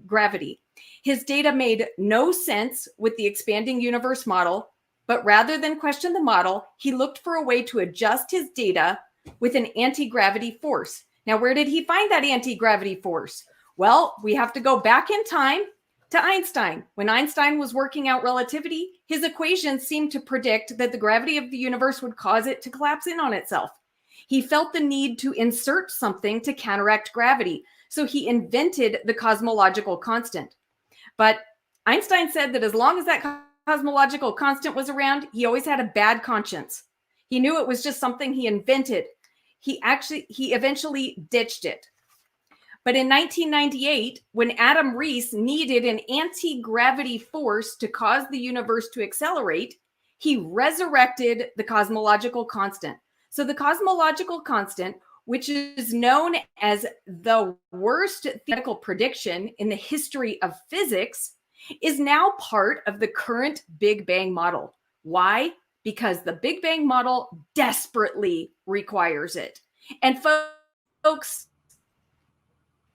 gravity." His data made no sense with the expanding universe model, but rather than question the model, he looked for a way to adjust his data with an anti-gravity force. Now, where did he find that anti-gravity force? Well, we have to go back in time to Einstein. When Einstein was working out relativity, his equations seemed to predict that the gravity of the universe would cause it to collapse in on itself. He felt the need to insert something to counteract gravity, so he invented the cosmological constant. But Einstein said that as long as that cosmological constant was around, he always had a bad conscience. He knew it was just something he invented. He eventually ditched it. But in 1998, when Adam Rees needed an anti-gravity force to cause the universe to accelerate, he resurrected the cosmological constant. So the cosmological constant, which is known as the worst theoretical prediction in the history of physics, is now part of the current Big Bang model. Why? Because the Big Bang model desperately requires it. And folks,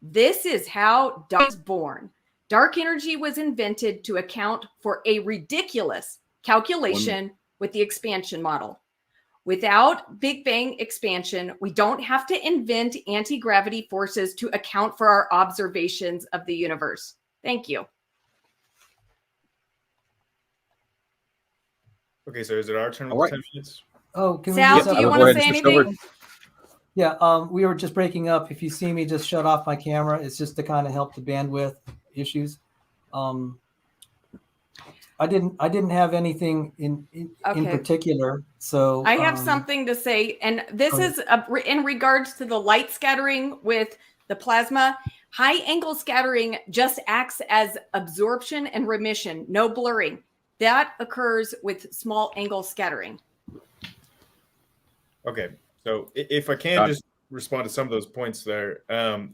this is how dark was born. Dark energy was invented to account for a ridiculous calculation with the expansion model. Without Big Bang expansion, we don't have to invent anti-gravity forces to account for our observations of the universe. Thank you. Okay, so is it our turn with All right. 10 minutes? Oh, can Sal, we just, do you I'll want go to ahead say and switch over. anything? Yeah, we were just breaking up. If you see me just shut off my camera, it's just to kind of help the bandwidth issues. I didn't have anything in Okay. particular. So I have something to say, and this is in regards to the light scattering with the plasma. High angle scattering just acts as absorption and remission, no blurring. That occurs with small angle scattering. Okay, so if I can just respond to some of those points there.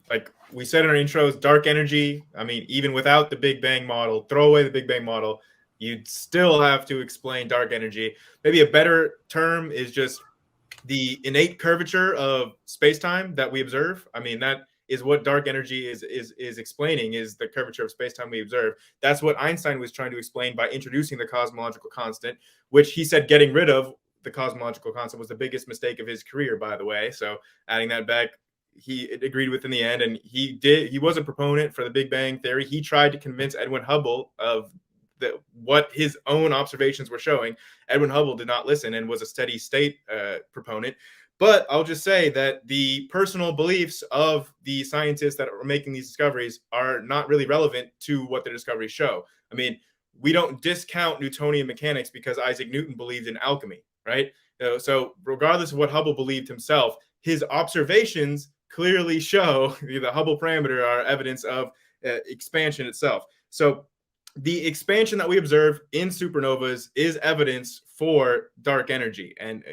Like we said in our intros, dark energy, I mean, even without the Big Bang model, throw away the Big Bang model, you'd still have to explain dark energy. Maybe a better term is just the innate curvature of space-time that we observe. I mean, that is what dark energy is explaining, is the curvature of space-time we observe. That's what Einstein was trying to explain by introducing the cosmological constant, which he said getting rid of the cosmological constant was the biggest mistake of his career, by the way. So adding that back, he agreed with in the end, and he was a proponent for the Big Bang theory. He tried to convince Edwin Hubble of what his own observations were showing. Edwin Hubble did not listen and was a steady state proponent. But I'll just say that the personal beliefs of the scientists that are making these discoveries are not really relevant to what the discoveries show. I mean, we don't discount Newtonian mechanics because Isaac Newton believed in alchemy, right? So regardless of what Hubble believed himself, his observations clearly show the Hubble parameter are evidence of expansion itself. So the expansion that we observe in supernovas is evidence for dark energy. And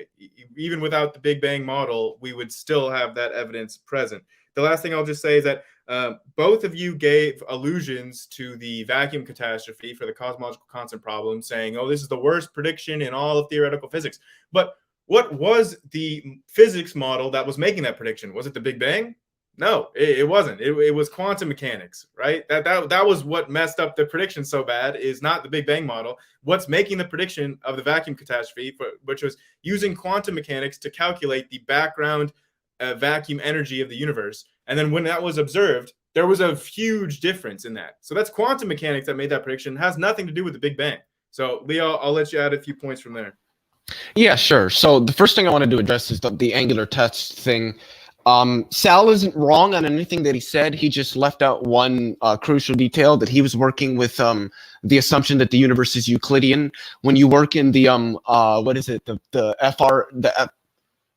even without the Big Bang model, we would still have that evidence present. The last thing I'll just say is that both of you gave allusions to the vacuum catastrophe for the cosmological constant problem, saying, oh, this is the worst prediction in all of theoretical physics. But what was the physics model that was making that prediction? Was it the Big Bang? No, it wasn't. It was quantum mechanics, right? That was what messed up the prediction so bad, is not the Big Bang model. What's making the prediction of the vacuum catastrophe, which was using quantum mechanics to calculate the background vacuum energy of the universe. And then when that was observed, there was a huge difference in that. So that's quantum mechanics that made that prediction. It has nothing to do with the Big Bang. So Leo, I'll let you add a few points from there. Yeah, sure. So the first thing I wanted to address is the angular test thing. Sal isn't wrong on anything that he said. He just left out one crucial detail, that he was working with the assumption that the universe is Euclidean. When you work in the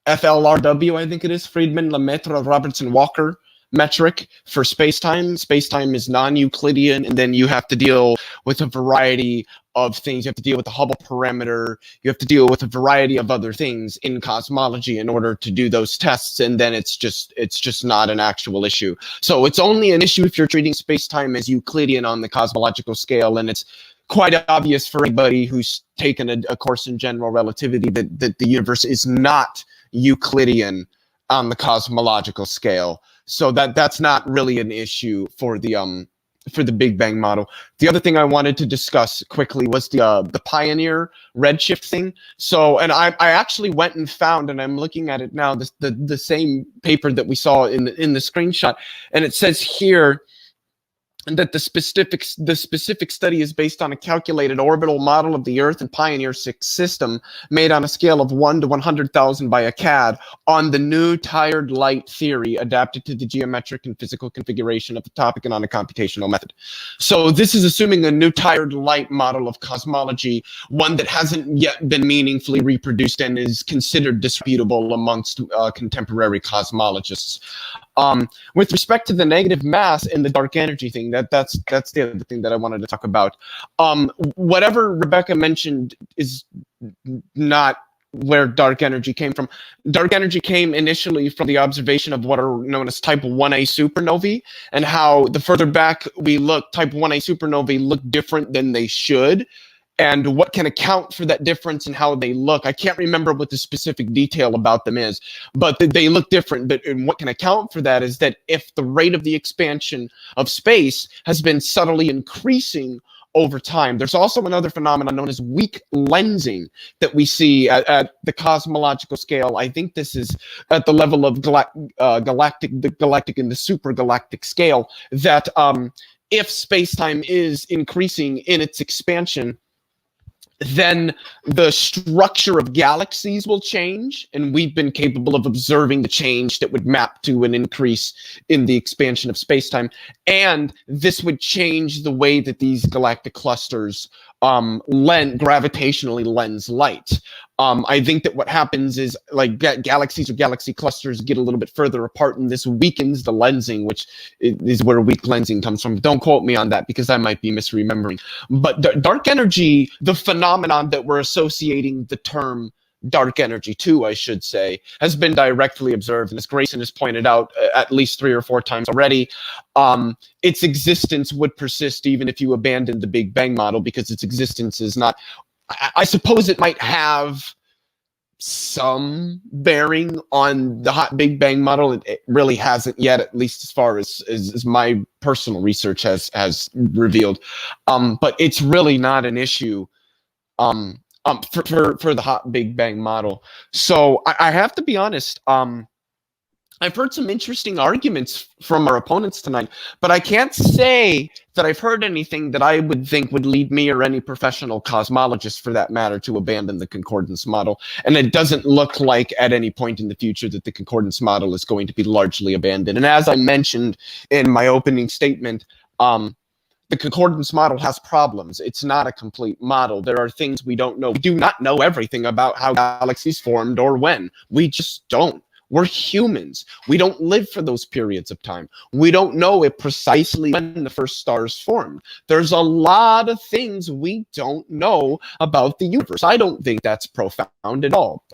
FLRW, I think it is, Friedman, Lemaitre, Robertson, Walker metric for space-time. Space-time is non-Euclidean, and then you have to deal with a variety of things. You have to deal with the Hubble parameter. You have to deal with a variety of other things in cosmology in order to do those tests, and then it's just not an actual issue. So it's only an issue if you're treating space-time as Euclidean on the cosmological scale, and it's quite obvious for anybody who's taken a course in general relativity that the universe is not Euclidean on the cosmological scale. So that's not really an issue for the Big Bang model. The other thing I wanted to discuss quickly was the Pioneer redshift thing. So, and I actually went and found, and I'm looking at it now, the same paper that we saw in the screenshot, and it says here that the specific study is based on a calculated orbital model of the Earth and Pioneer 6 system made on a scale of 1 to 100,000 by a CAD on the new tired light theory adapted to the geometric and physical configuration of the topic and on a computational method. So this is assuming a new tired light model of cosmology, one that hasn't yet been meaningfully reproduced and is considered disputable amongst contemporary cosmologists. With respect to the negative mass and the dark energy thing, that's the other thing that I wanted to talk about. Whatever Rebekah mentioned is not where dark energy came from. Dark energy came initially from the observation of what are known as type 1a supernovae, and how the further back we look, type 1a supernovae look different than they should. And what can account for that difference and how they look. I can't remember what the specific detail about them is, but they look different. But what can account for that is that if the rate of the expansion of space has been subtly increasing over time. There's also another phenomenon known as weak lensing that we see at the cosmological scale. I think this is at the level of the galactic and the supergalactic scale, that if space-time is increasing in its expansion, then the structure of galaxies will change, and we've been capable of observing the change that would map to an increase in the expansion of spacetime. And this would change the way that these galactic clusters gravitationally lens light. I think that what happens is, like, galaxies or galaxy clusters get a little bit further apart, and this weakens the lensing, which is where weak lensing comes from. Don't quote me on that, because I might be misremembering. But dark energy, the phenomenon that we're associating the term dark energy to, I should say, has been directly observed. And as Grayson has pointed out at least 3 or 4 times already, its existence would persist even if you abandoned the Big Bang model, because its existence is not... I suppose it might have some bearing on the hot Big Bang model. It really hasn't yet, at least as far as my personal research has revealed. But it's really not an issue for the hot Big Bang model. So I have to be honest. I've heard some interesting arguments from our opponents tonight, but I can't say that I've heard anything that I would think would lead me, or any professional cosmologist for that matter, to abandon the concordance model. And it doesn't look like at any point in the future that the concordance model is going to be largely abandoned. And as I mentioned in my opening statement, the concordance model has problems. It's not a complete model. There are things we don't know. We do not know everything about how galaxies formed or when. We just don't. We're humans. We don't live for those periods of time. We don't know it precisely when the first stars formed. There's a lot of things we don't know about the universe. I don't think that's profound at all.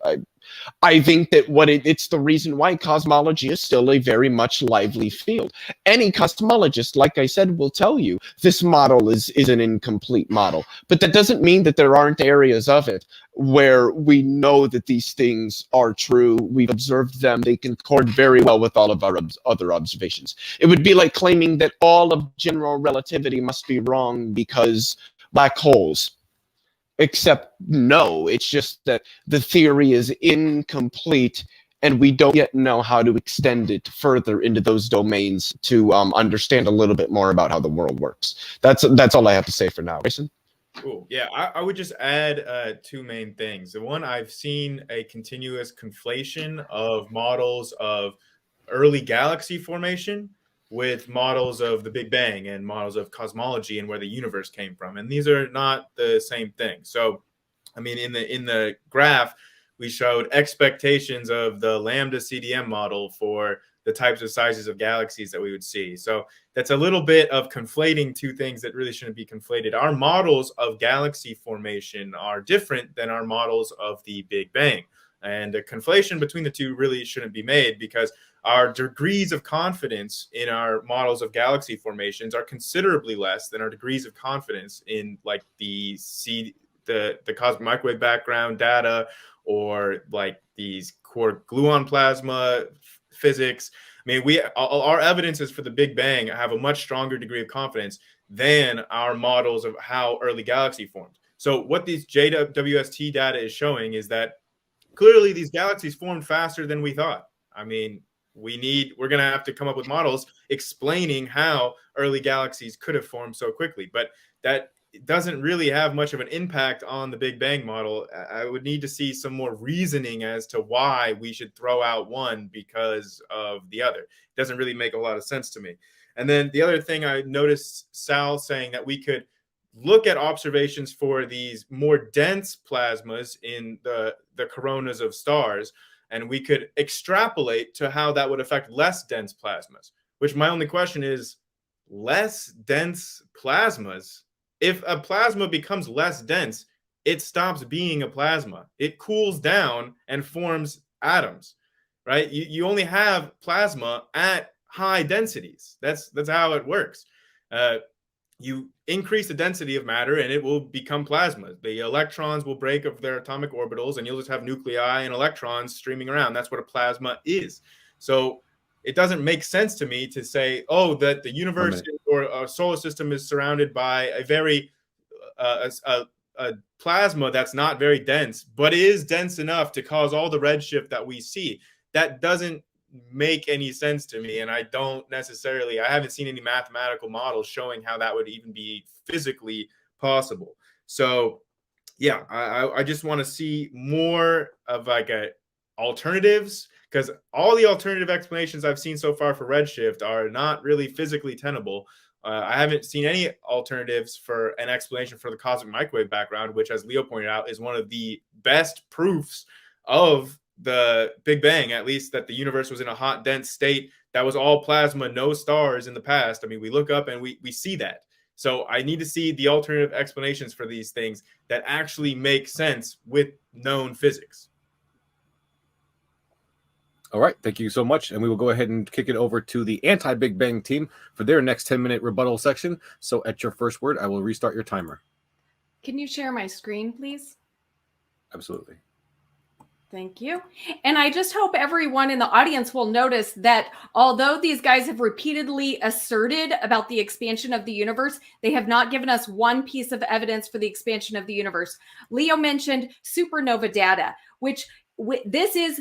I think that it's the reason why cosmology is still a very much lively field. Any cosmologist, like I said, will tell you this model is an incomplete model. But that doesn't mean that there aren't areas of it where we know that these things are true. We've observed them. They concord very well with all of our other observations. It would be like claiming that all of general relativity must be wrong because black holes. Except no, it's just that the theory is incomplete, and we don't yet know how to extend it further into those domains to understand a little bit more about how the world works. That's all I have to say for now. Grayson? Cool. Yeah, I would just add 2 main things. The one, I've seen a continuous conflation of models of early galaxy formation with models of the Big Bang and models of cosmology and where the universe came from. And these are not the same thing. So, I mean, in the graph, we showed expectations of the lambda CDM model for the types of sizes of galaxies that we would see. So that's a little bit of conflating two things that really shouldn't be conflated. Our models of galaxy formation are different than our models of the Big Bang. And the conflation between the two really shouldn't be made, because our degrees of confidence in our models of galaxy formations are considerably less than our degrees of confidence in like the cosmic microwave background data, or like these quark gluon plasma physics. I mean, our evidences for the Big Bang have a much stronger degree of confidence than our models of how early galaxy formed. So what these JWST data is showing is that clearly these galaxies formed faster than we thought. I mean, we're going to have to come up with models explaining how early galaxies could have formed so quickly, but that doesn't really have much of an impact on the Big Bang model. I would need to see some more reasoning as to why we should throw out one because of the other. It doesn't really make a lot of sense to me. And then the other thing I noticed Sal saying that we could look at observations for these more dense plasmas in the coronas of stars, and we could extrapolate to how that would affect less dense plasmas, which my only question is, less dense plasmas? If a plasma becomes less dense, it stops being a plasma. It cools down and forms atoms, right? You only have plasma at high densities. That's how it works. You increase the density of matter and it will become plasma. The electrons will break of their atomic orbitals and you'll just have nuclei and electrons streaming around. That's what a plasma is. So it doesn't make sense to me to say, oh, that the universe or a solar system is surrounded by a very a plasma that's not very dense, but is dense enough to cause all the redshift that we see. That doesn't make any sense to me, and I haven't seen any mathematical models showing how that would even be physically possible. So yeah, I just want to see more of like alternatives, because all the alternative explanations I've seen so far for redshift are not really physically tenable. I haven't seen any alternatives for an explanation for the cosmic microwave background, which, as Leo pointed out, is one of the best proofs of the Big Bang, at least that the universe was in a hot, dense state that was all plasma, no stars in the past. I mean, we look up and we see that. So I need to see the alternative explanations for these things that actually make sense with known physics. All right, thank you so much. And we will go ahead and kick it over to the anti-Big Bang team for their next 10-minute rebuttal section. So at your first word, I will restart your timer. Can you share my screen, please? Absolutely. Thank you. And I just hope everyone in the audience will notice that although these guys have repeatedly asserted about the expansion of the universe, they have not given us one piece of evidence for the expansion of the universe. Leo mentioned supernova data, which this is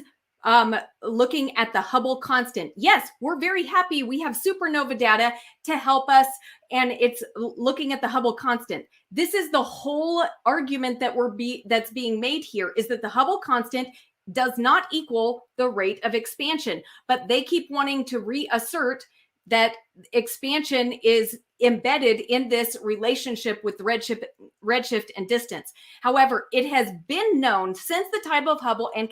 looking at the Hubble constant. Yes, we're very happy we have supernova data to help us, and it's looking at the Hubble constant. This is the whole argument that that's being made here, is that the Hubble constant does not equal the rate of expansion, but they keep wanting to reassert that expansion is embedded in this relationship with redshift and distance. However, it has been known since the time of Hubble and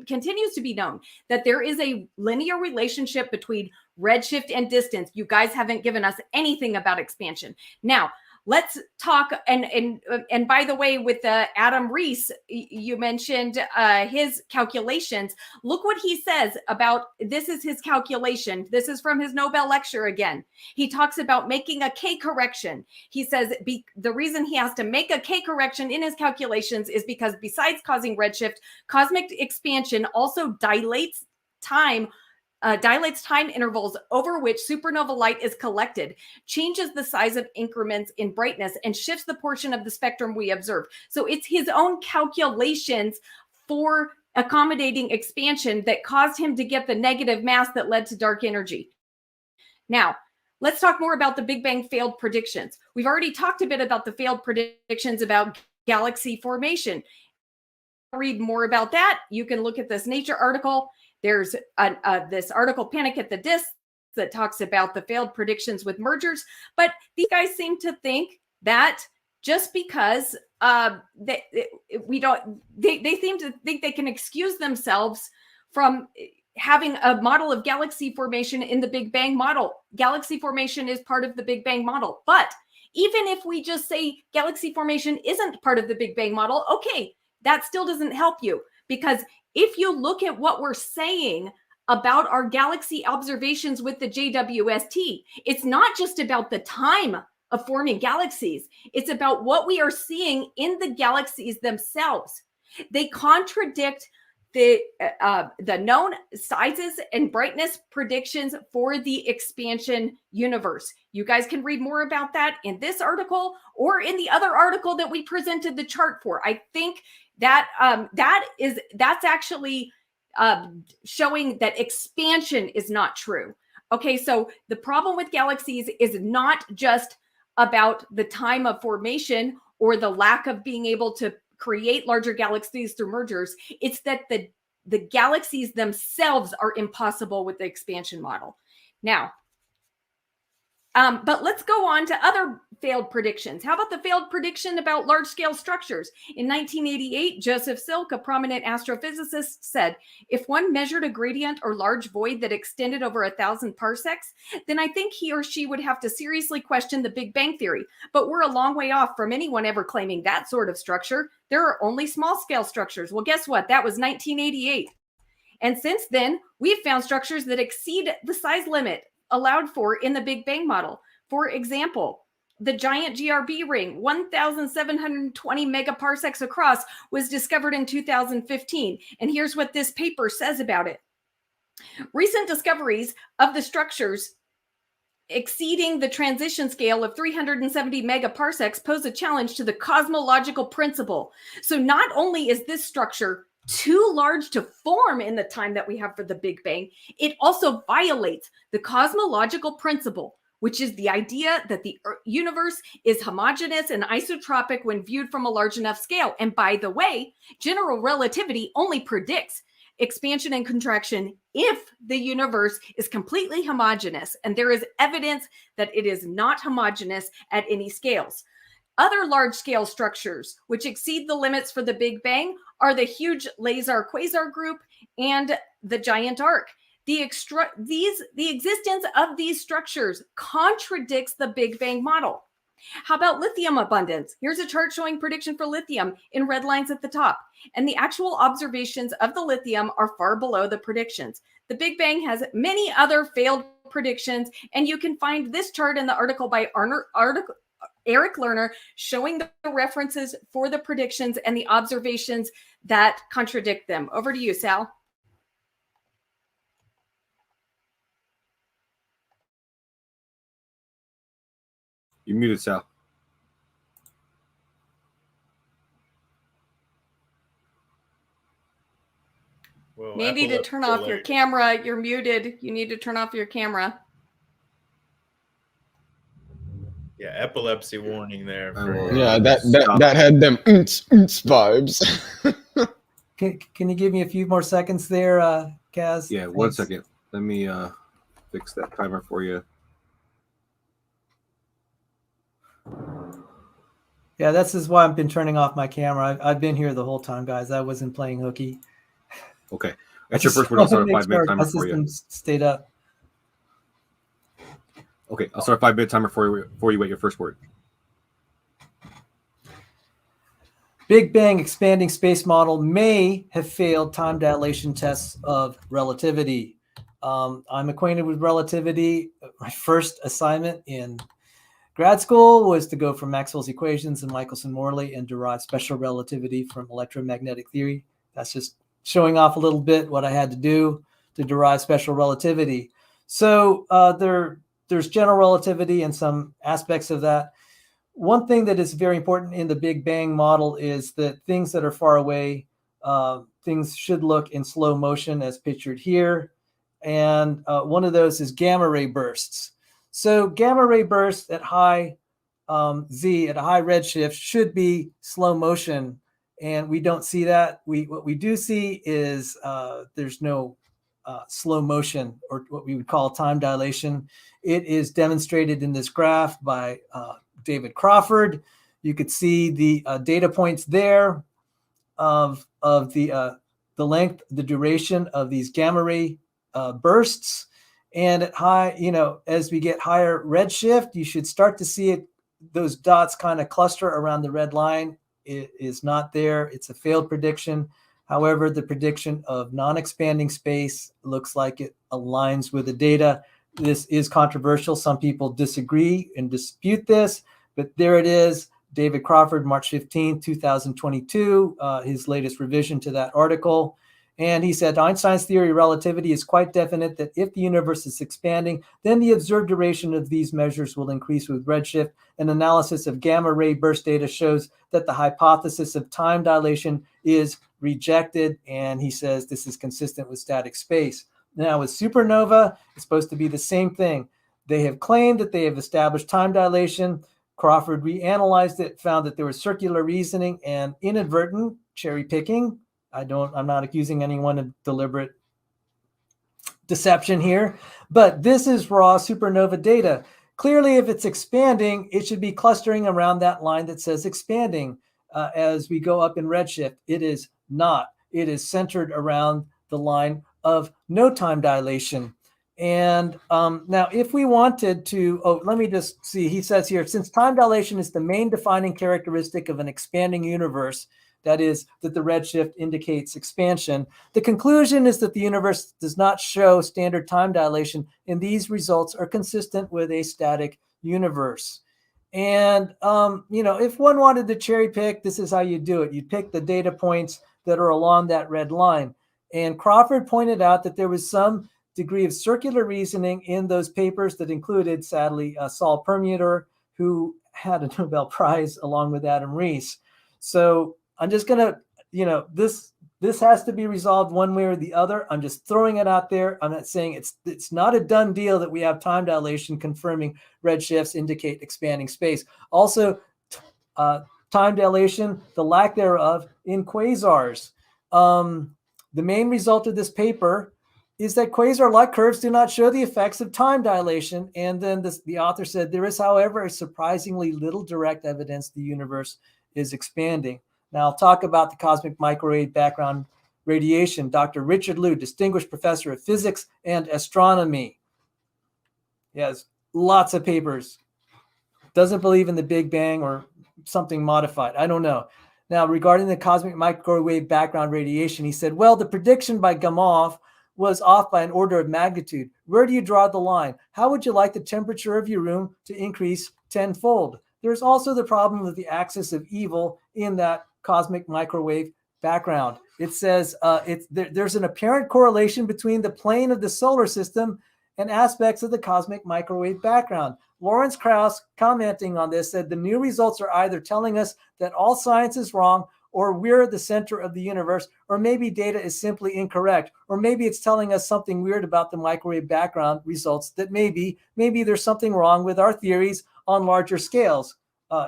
continues to be known that there is a linear relationship between redshift and distance. You guys haven't given us anything about expansion. Now, let's talk. And by the way, with Adam Rees, you mentioned his calculations. Look what he says about, this is his calculation. This is from his Nobel lecture again. He talks about making a K correction. He says the reason he has to make a K correction in his calculations is because besides causing redshift, cosmic expansion also dilates time intervals over which supernova light is collected, changes the size of increments in brightness, and shifts the portion of the spectrum we observe. So it's his own calculations for accommodating expansion that caused him to get the negative mass that led to dark energy. Now, let's talk more about the Big Bang failed predictions. We've already talked a bit about the failed predictions about galaxy formation. Read more about that. You can look at this Nature article. There's this article, Panic at the Disc, that talks about the failed predictions with mergers. But these guys seem to think that just because they seem to think they can excuse themselves from having a model of galaxy formation in the Big Bang model. Galaxy formation is part of the Big Bang model. But even if we just say galaxy formation isn't part of the Big Bang model, okay, that still doesn't help you, because if you look at what we're saying about our galaxy observations with the JWST, it's not just about the time of forming galaxies. It's about what we are seeing in the galaxies themselves. They contradict the known sizes and brightness predictions for the expansion universe. You guys can read more about that in this article or in the other article that we presented the chart for. I think that that's actually showing that expansion is not true. Okay, so the problem with galaxies is not just about the time of formation or the lack of being able to create larger galaxies through mergers. It's that the galaxies themselves are impossible with the expansion model. Now, but let's go on to other failed predictions. How about the failed prediction about large-scale structures? In 1988, Joseph Silk, a prominent astrophysicist, said, if one measured a gradient or large void that extended over 1,000 parsecs, then I think he or she would have to seriously question the Big Bang Theory. But we're a long way off from anyone ever claiming that sort of structure. There are only small-scale structures. Well, guess what? That was 1988. And since then, we've found structures that exceed the size limit allowed for in the Big Bang model. For example, the giant GRB ring, 1,720 megaparsecs across, was discovered in 2015. And here's what this paper says about it. Recent discoveries of the structures exceeding the transition scale of 370 megaparsecs pose a challenge to the cosmological principle. So not only is this structure too large to form in the time that we have for the Big Bang, it also violates the cosmological principle, which is the idea that the universe is homogeneous and isotropic when viewed from a large enough scale. And by the way, general relativity only predicts expansion and contraction if the universe is completely homogeneous, and there is evidence that it is not homogeneous at any scales. Other large-scale structures which exceed the limits for the Big Bang are the huge Lazar-Quasar group and the giant arc. The existence of these structures contradicts the Big Bang model. How about lithium abundance? Here's a chart showing prediction for lithium in red lines at the top. And the actual observations of the lithium are far below the predictions. The Big Bang has many other failed predictions, and you can find this chart in the article by Eric Lerner showing the references for the predictions and the observations that contradict them. Over to you, Sal. You're muted, Sal. Well, You need to turn off your camera. You're muted. You need to turn off your camera. Yeah, epilepsy warning there. Yeah, that had them vibes. Can you give me a few more seconds there, Kaz? Yeah, Thanks. 1 second. Let me fix that timer for you. Yeah, this is why I've been turning off my camera. I've been here the whole time, guys. I wasn't playing hooky. Okay. That's your first word. I'll start a 5-minute timer for you. Stayed up. Okay, I'll start a 5-minute timer for you at your first word. Big Bang expanding space model may have failed time dilation tests of relativity. I'm acquainted with relativity. My first assignment in grad school was to go from Maxwell's equations and Michelson-Morley and derive special relativity from electromagnetic theory. That's just showing off a little bit what I had to do to derive special relativity. So there's general relativity and some aspects of that. One thing that is very important in the Big Bang model is that things that are far away, things should look in slow motion as pictured here. And one of those is gamma ray bursts. So gamma ray bursts at high Z, at a high redshift, should be slow motion. And we don't see that. What we do see is there's no slow motion, or what we would call time dilation. It is demonstrated in this graph by David Crawford. You could see the data points there of the length, the duration of these gamma ray bursts. And at high, as we get higher redshift, you should start to see it, those dots kind of cluster around the red line. It is not there. It's a failed prediction. However, the prediction of non-expanding space looks like it aligns with the data. This is controversial. Some people disagree and dispute this, but there it is. David Crawford, March 15, 2022, his latest revision to that article. And he said, Einstein's theory of relativity is quite definite that if the universe is expanding, then the observed duration of these measures will increase with redshift. An analysis of gamma ray burst data shows that the hypothesis of time dilation is rejected. And he says this is consistent with static space. Now with supernova, it's supposed to be the same thing. They have claimed that they have established time dilation. Crawford reanalyzed it, found that there was circular reasoning and inadvertent cherry picking. I'm not accusing anyone of deliberate deception here, but this is raw supernova data. Clearly, if it's expanding, it should be clustering around that line that says expanding as we go up in redshift. It is not. It is centered around the line of no time dilation. And now if we wanted to, let me just see, he says here, since time dilation is the main defining characteristic of an expanding universe, that is, that the redshift indicates expansion, the conclusion is that the universe does not show standard time dilation, and these results are consistent with a static universe. And, if one wanted to cherry pick, this is how you do it. You pick the data points that are along that red line. And Crawford pointed out that there was some degree of circular reasoning in those papers that included, sadly, Saul Perlmutter, who had a Nobel Prize along with Adam Rees. So I'm just going to, this has to be resolved one way or the other. I'm just throwing it out there. I'm not saying it's not a done deal that we have time dilation confirming redshifts indicate expanding space. Also, time dilation, the lack thereof in quasars. The main result of this paper is that quasar-like curves do not show the effects of time dilation. And then the author said, there is, however, a surprisingly little direct evidence the universe is expanding. Now, I'll talk about the cosmic microwave background radiation. Dr. Richard Liu, Distinguished Professor of Physics and Astronomy. He has lots of papers. Doesn't believe in the Big Bang or something modified. I don't know. Now, regarding the cosmic microwave background radiation, he said, well, the prediction by Gamow was off by an order of magnitude. Where do you draw the line? How would you like the temperature of your room to increase tenfold? There's also the problem of the axis of evil in that cosmic microwave background. It says there's an apparent correlation between the plane of the solar system and aspects of the cosmic microwave background. Lawrence Krauss, commenting on this, said the new results are either telling us that all science is wrong, or we're the center of the universe, or maybe data is simply incorrect, or maybe it's telling us something weird about the microwave background results, that maybe there's something wrong with our theories on larger scales.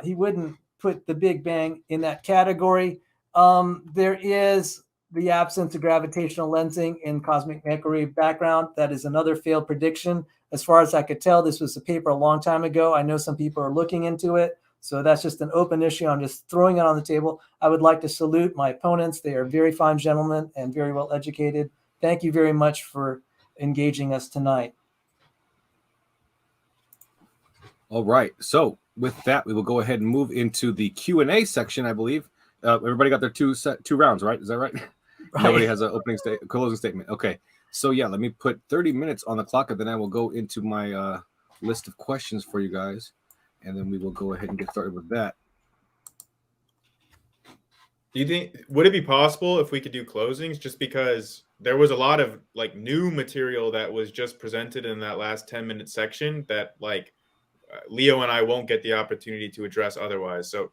He wouldn't put the Big Bang in that category. There is the absence of gravitational lensing in cosmic microwave background. That is another failed prediction. As far as I could tell, this was a paper a long time ago. I know some people are looking into it. So that's just an open issue. I'm just throwing it on the table. I would like to salute my opponents. They are very fine gentlemen and very well educated. Thank you very much for engaging us tonight. All right. So with that, we will go ahead and move into the Q&A section, I believe. Everybody got their two rounds, right? Is that right? Nobody has an closing statement. Okay. So yeah, let me put 30 minutes on the clock, and then I will go into my list of questions for you guys. And then we will go ahead and get started with that. Do you think, would it be possible if we could do closings, just because there was a lot of new material that was just presented in that last 10-minute section that Leo and I won't get the opportunity to address otherwise. So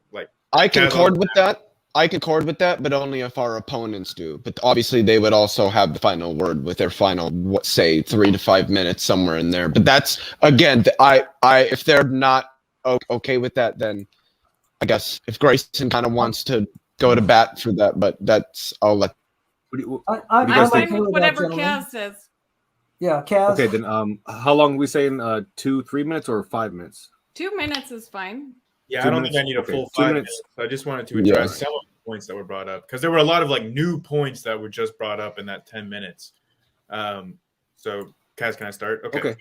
I concord with that. But only if our opponents do. But obviously they would also have the final word with their final, 3 to 5 minutes somewhere in there. But that's, again, if they're not okay with that, then I guess if Grayson kind of wants to go to bat for that, but I'll let. I'm fine with whatever Kaz says. Yeah, Kaz. Okay, then how long are we saying? 2-3 minutes or 5 minutes? 2 minutes is fine. Yeah, 2 I don't minutes? think I need a Okay, full 2 5 minutes. minutes. I just wanted to Yeah. address some of the points that were brought up because there were a lot of like new points that were just brought up in that 10 minutes. So, Kaz, can I start? Okay.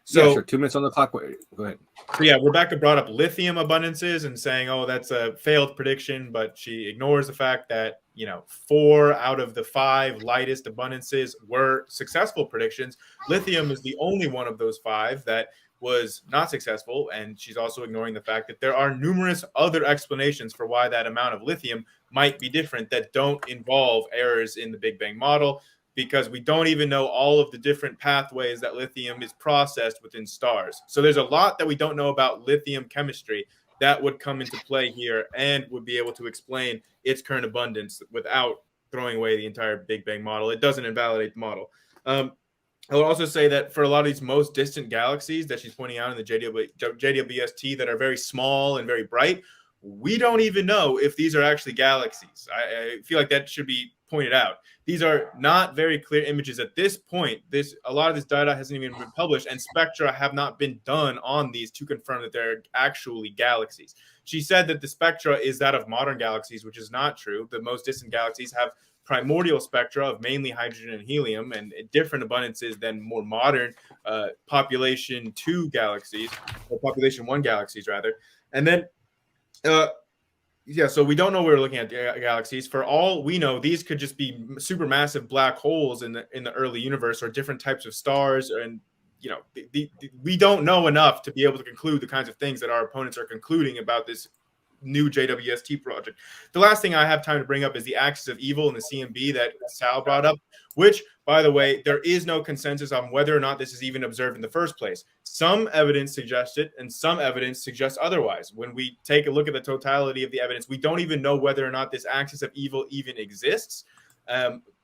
So, Yeah, sure. 2 minutes on the clock. Wait, go ahead. So yeah, Rebekah brought up lithium abundances and saying, "Oh, that's a failed prediction," but she ignores the fact that 4 out of the 5 lightest abundances were successful predictions. Lithium is the only one of those 5 that was not successful, and she's also ignoring the fact that there are numerous other explanations for why that amount of lithium might be different that don't involve errors in the Big Bang model, because we don't even know all of the different pathways that lithium is processed within stars. So there's a lot that we don't know about lithium chemistry that would come into play here and would be able to explain its current abundance without throwing away the entire Big Bang model. It doesn't invalidate the model. I would also say that for a lot of these most distant galaxies that she's pointing out in the JWST that are very small and very bright, we don't even know if these are actually galaxies. I feel like that should be pointed out. These are not very clear images at this point. A lot of this data hasn't even been published, and spectra have not been done on these to confirm that they're actually galaxies. She said that the spectra is that of modern galaxies, which is not true. The most distant galaxies have primordial spectra of mainly hydrogen and helium and different abundances than more modern population 2 galaxies, or population 1 galaxies rather. And then so we don't know where we're looking at galaxies. For all we know, these could just be supermassive black holes in the early universe, or different types of stars. And we don't know enough to be able to conclude the kinds of things that our opponents are concluding about this new JWST project. The last thing I have time to bring up is the axis of evil in the CMB that Sal brought up, which, by the way, there is no consensus on whether or not this is even observed in the first place. Some evidence suggests it, and some evidence suggests otherwise. When we take a look at the totality of the evidence, we don't even know whether or not this axis of evil even exists.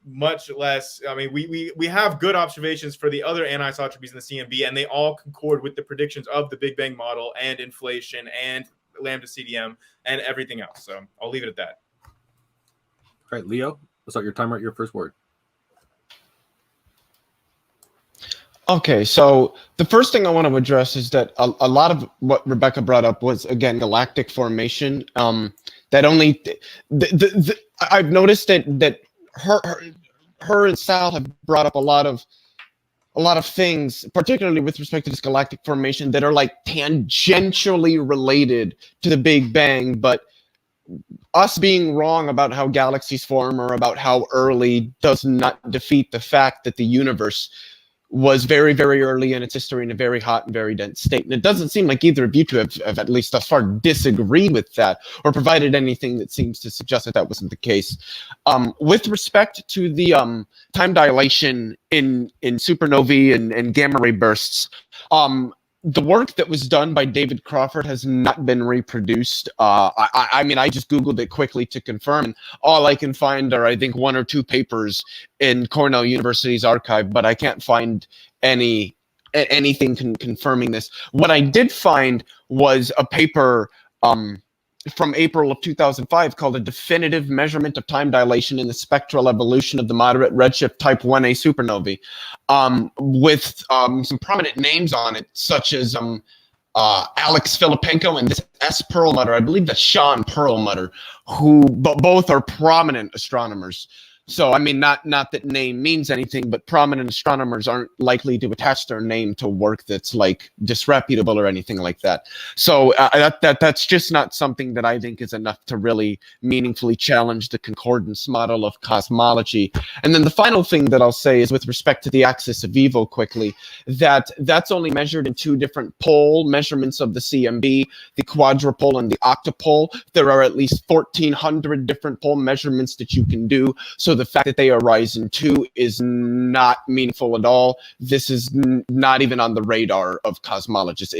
Much less, I mean, we have good observations for the other anisotropies in the CMB, and they all concord with the predictions of the Big Bang model and inflation and lambda CDM and everything else. So I'll leave it at that. All right, Leo, let's start your timer at your first word. Okay, so the first thing I want to address is that a lot of what Rebekah brought up was, again, galactic formation. That only I've noticed that her and Sal have brought up a lot of things, particularly with respect to this galactic formation, that are like tangentially related to the Big Bang, but us being wrong about how galaxies form or about how early does not defeat the fact that the universe was very, very early in its history in a very hot and very dense state. And it doesn't seem like either of you two have at least thus far disagreed with that or provided anything that seems to suggest that that wasn't the case. With respect to the time dilation in supernovae and gamma ray bursts, the work that was done by David Crawford has not been reproduced. I mean, I just Googled it quickly to confirm, and all I can find are, I think, 1 or 2 papers in Cornell University's archive, but I can't find anything confirming this. What I did find was a paper from April of 2005 called A Definitive Measurement of Time Dilation in the Spectral Evolution of the Moderate Redshift Type 1a Supernovae, with some prominent names on it, such as Alex Filipenko and this S. Perlmutter. I believe that's Sean Perlmutter, who both are prominent astronomers. So, I mean, not that name means anything, but prominent astronomers aren't likely to attach their name to work that's like disreputable or anything like that. So that's just not something that I think is enough to really meaningfully challenge the concordance model of cosmology. And then the final thing that I'll say is with respect to the axis of evil quickly, that's only measured in 2 different pole measurements of the CMB, the quadrupole and the octopole. There are at least 1,400 different pole measurements that you can do. So the fact that they arise in 2 is not meaningful at all. This is not even on the radar of cosmologists.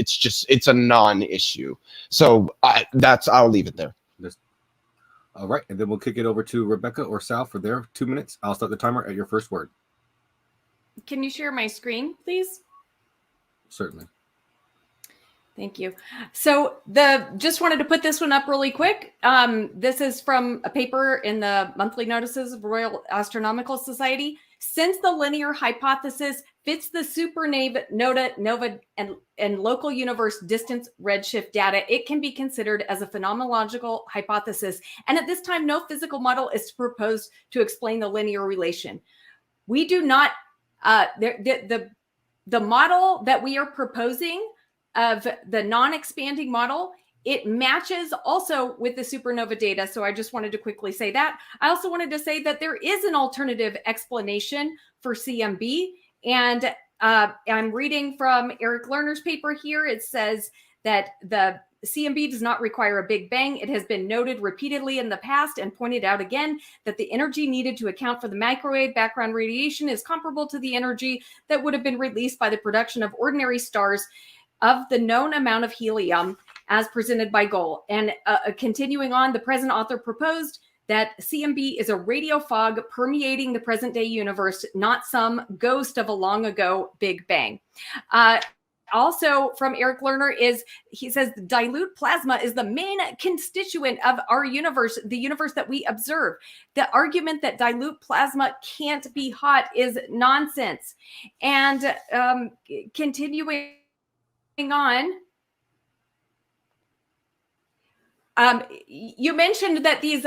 It's a non-issue. So I'll leave it there. All right, and then we'll kick it over to Rebekah or Sal for their 2 minutes. I'll start the timer at your first word. Can you share my screen, please? Certainly. Thank you. So just wanted to put this one up really quick. This is from a paper in the Monthly Notices of Royal Astronomical Society. Since the linear hypothesis fits the supernova nova and local universe distance redshift data, it can be considered as a phenomenological hypothesis. And at this time, no physical model is proposed to explain the linear relation. We do not, the model that we are proposing of the non-expanding model, it matches also with the supernova data. So I just wanted to quickly say that. I also wanted to say that there is an alternative explanation for CMB. And I'm reading from Eric Lerner's paper here. It says that the CMB does not require a Big Bang. It has been noted repeatedly in the past and pointed out again that the energy needed to account for the microwave background radiation is comparable to the energy that would have been released by the production of ordinary stars of the known amount of helium as presented by Goal. And continuing on, the present author proposed that CMB is a radio fog permeating the present day universe, not some ghost of a long ago Big Bang. Also from Eric Lerner he says dilute plasma is the main constituent of our universe, the universe that we observe. The argument that dilute plasma can't be hot is nonsense. And continuing on, you mentioned that these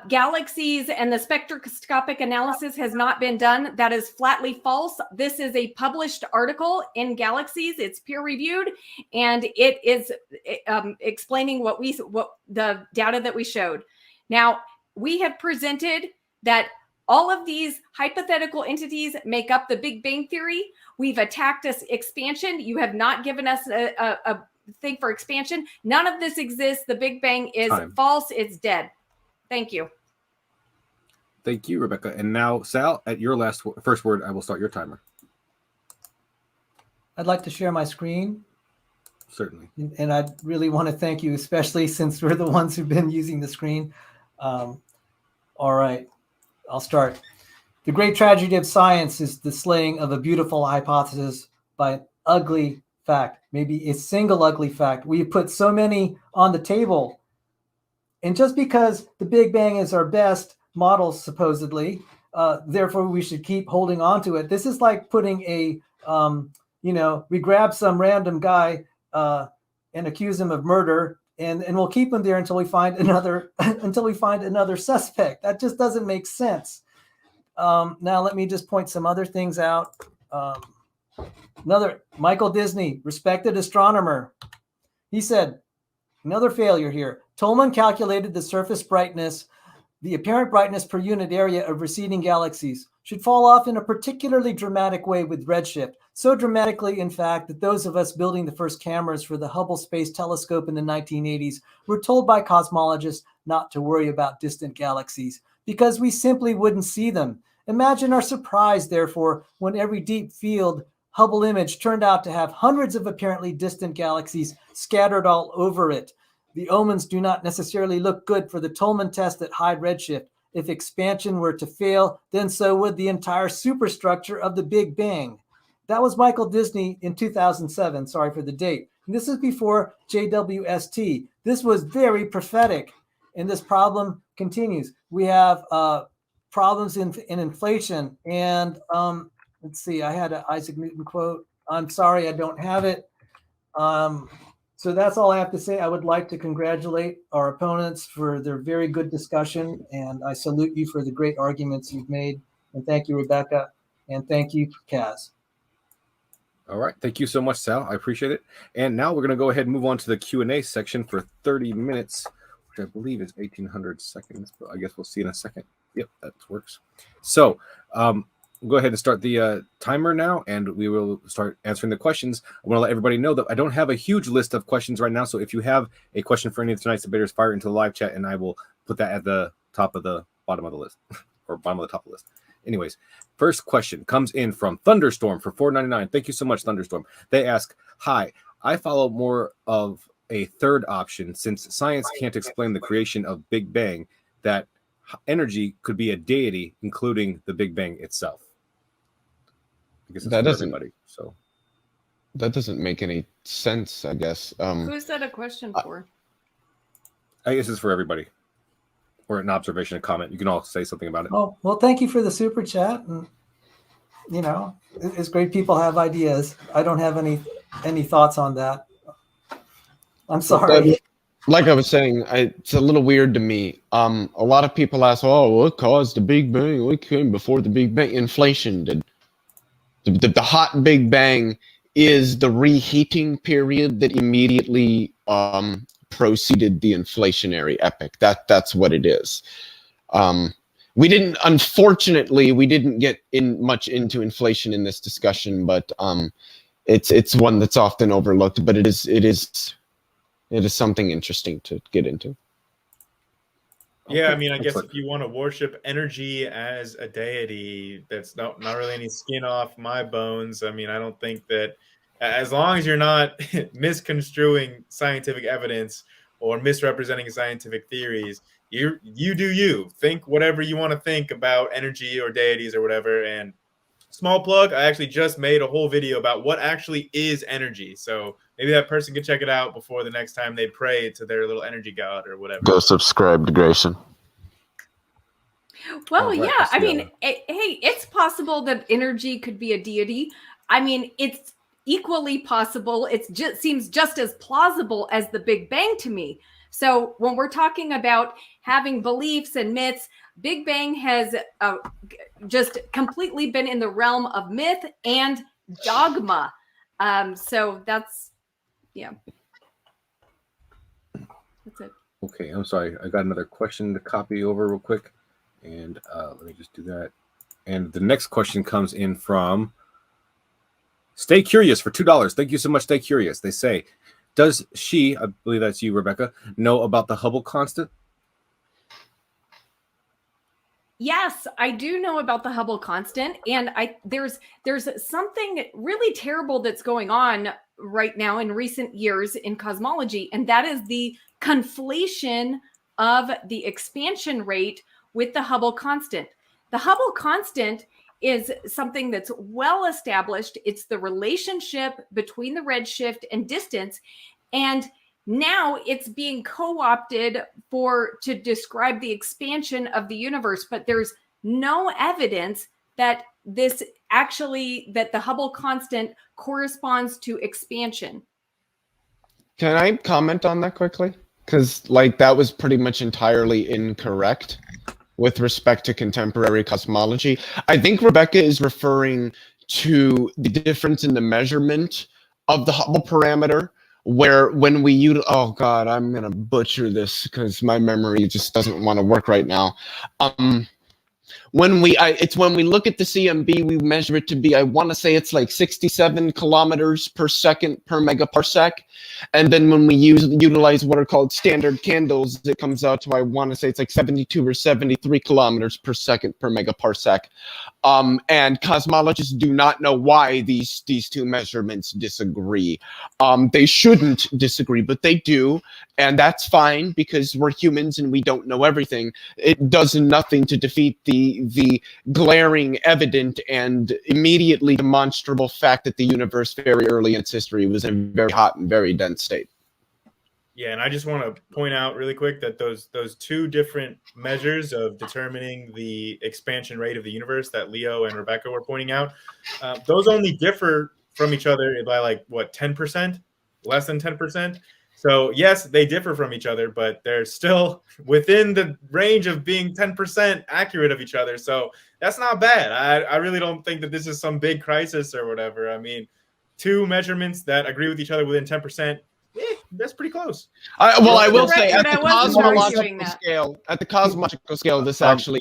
galaxies and the spectroscopic analysis has not been done. That is flatly false. This is a published article in Galaxies. It's peer-reviewed, and it is explaining what the data that we showed. Now, we have presented that all of these hypothetical entities make up the Big Bang Theory. We've attacked us expansion. You have not given us a thing for expansion. None of this exists. The Big Bang is false. It's dead. Thank you. Thank you, Rebekah. And now, Sal, at your first word, I will start your timer. I'd like to share my screen. Certainly. And I really want to thank you, especially since we're the ones who've been using the screen. All right, I'll start. The great tragedy of science is the slaying of a beautiful hypothesis by an ugly fact, maybe a single ugly fact. We've put so many on the table. And just because the Big Bang is our best model, supposedly, therefore we should keep holding on to it. This is like putting we grab some random guy and accuse him of murder, and we'll keep him there until we find another suspect. That just doesn't make sense. Now let me just point some other things out. Another Michael Disney, respected astronomer. He said, another failure here. Tolman calculated the surface brightness, the apparent brightness per unit area of receding galaxies should fall off in a particularly dramatic way with redshift. So dramatically, in fact, that those of us building the first cameras for the Hubble Space Telescope in the 1980s were told by cosmologists not to worry about distant galaxies because we simply wouldn't see them. Imagine our surprise, therefore, when every deep field Hubble image turned out to have hundreds of apparently distant galaxies scattered all over it. The omens do not necessarily look good for the Tolman test at high redshift. If expansion were to fail, then so would the entire superstructure of the Big Bang. That was Michael Disney in 2007. Sorry for the date. And this is before JWST. This was very prophetic, and this problem continues. We have problems in inflation, and let's see, I had an Isaac Newton quote. I'm sorry, I don't have it. So that's all I have to say. I would like to congratulate our opponents for their very good discussion, and I salute you for the great arguments you've made. And thank you, Rebekah, and thank you, Kaz. All right. Thank you so much, Sal. I appreciate it. And now we're going to go ahead and move on to the Q&A section for 30 minutes, which I believe is 1,800 seconds, but I guess we'll see in a second. Yep, that works. So, we'll go ahead and start the timer now, and we will start answering the questions. I want to let everybody know that I don't have a huge list of questions right now, so if you have a question for any of tonight's debaters, fire it into the live chat, and I will put that at the top of the bottom of the list, or bottom of the top of the list. Anyways, first question comes in from Thunderstorm for $4.99. Thank you so much, Thunderstorm. They ask, hi, I follow more of a third option since science can't explain the creation of Big Bang, that energy could be a deity, including the Big Bang itself. Because that doesn't that doesn't make any sense, I guess. Who's that a question for? I guess it's for everybody, or an observation, a comment. You can all say something about it. Oh, well, thank you for the super chat. And you know, it's great people have ideas. I don't have any thoughts on that. I'm sorry. Like I was saying, it's a little weird to me. A lot of people ask, "Oh, what caused the Big Bang? What came before the Big Bang?" Inflation did. The hot Big Bang is the reheating period that immediately preceded the inflationary epoch. That's what it is. Unfortunately, we didn't get much into inflation in this discussion, but it's one that's often overlooked. But it is something interesting to get into. Yeah, I mean, I guess if you want to worship energy as a deity, that's not really any skin off my bones. I mean, I don't think that, as long as you're not misconstruing scientific evidence or misrepresenting scientific theories, you do you. Think whatever you want to think about energy or deities or whatever. And small plug, I actually just made a whole video about what actually is energy. So maybe that person can check it out before the next time they pray to their little energy god or whatever. Go subscribe to Grayson. Well, yeah. I mean, hey, it's possible that energy could be a deity. I mean, it's equally possible. It just seems just as plausible as the Big Bang to me. So when we're talking about having beliefs and myths, Big Bang has just completely been in the realm of myth and dogma. So that's it. Okay, I'm sorry. I got another question to copy over real quick. And let me just do that. And the next question comes in from Stay Curious for $2. Thank you so much, Stay Curious. They say, does she, I believe that's you, Rebecca, know about the Hubble constant? Yes, I do know about the Hubble constant, and there's something really terrible that's going on right now in recent years in cosmology, and that is the conflation of the expansion rate with the Hubble constant. The Hubble constant is something that's well established. It's the relationship between the redshift and distance, and now it's being co-opted to describe the expansion of the universe, but there's no evidence that the Hubble constant corresponds to expansion. Can I comment on that quickly? Because that was pretty much entirely incorrect with respect to contemporary cosmology. I think Rebecca is referring to the difference in the measurement of the Hubble parameter, where when we use, oh God, I'm going to butcher this because my memory just doesn't want to work right now. When we look at the CMB, we measure it to be, I want to say it's like 67 kilometers per second per megaparsec. And then when we utilize what are called standard candles, it comes out to, I want to say it's like 72 or 73 kilometers per second per megaparsec. And cosmologists do not know why these two measurements disagree. They shouldn't disagree, but they do. And that's fine because we're humans and we don't know everything. It does nothing to defeat the glaring, evident, and immediately demonstrable fact that the universe very early in its history was in a very hot and very dense state. Yeah, and I just want to point out really quick that those two different measures of determining the expansion rate of the universe that Leo and Rebecca were pointing out, those only differ from each other by 10%, less than 10%. So yes, they differ from each other, but they're still within the range of being 10% accurate of each other. So that's not bad. I really don't think that this is some big crisis or whatever. I mean, two measurements that agree with each other within 10%, that's pretty close. I will say at the cosmological scale, this actually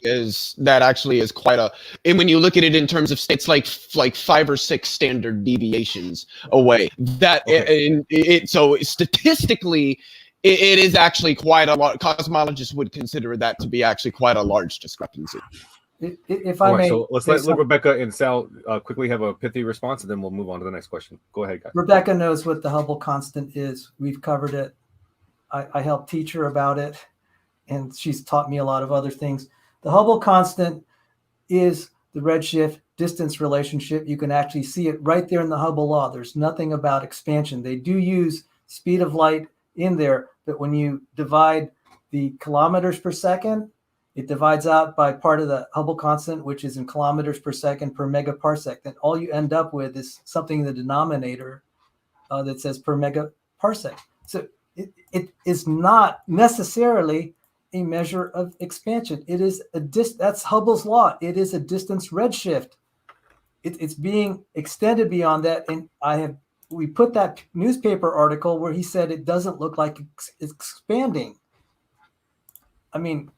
is quite a. And when you look at it in terms of states, like 5 or 6 standard deviations away. So statistically, it is actually quite a lot. Cosmologists would consider that to be actually quite a large discrepancy. If I may, so let's let Rebecca and Sal quickly have a pithy response, and then we'll move on to the next question. Go ahead, guys. Rebecca knows what the Hubble constant is. We've covered it. I helped teach her about it, and she's taught me a lot of other things. The Hubble constant is the redshift distance relationship. You can actually see it right there in the Hubble law. There's nothing about expansion. They do use speed of light in there, but when you divide the kilometers per second It divides out by part of the Hubble constant, which is in kilometers per second per megaparsec. Then all you end up with is something in the denominator that says per megaparsec. So it is not necessarily a measure of expansion. It is that's Hubble's law. It is a distance redshift. It's being extended beyond that. And we put that newspaper article where he said it doesn't look like it's expanding. I mean,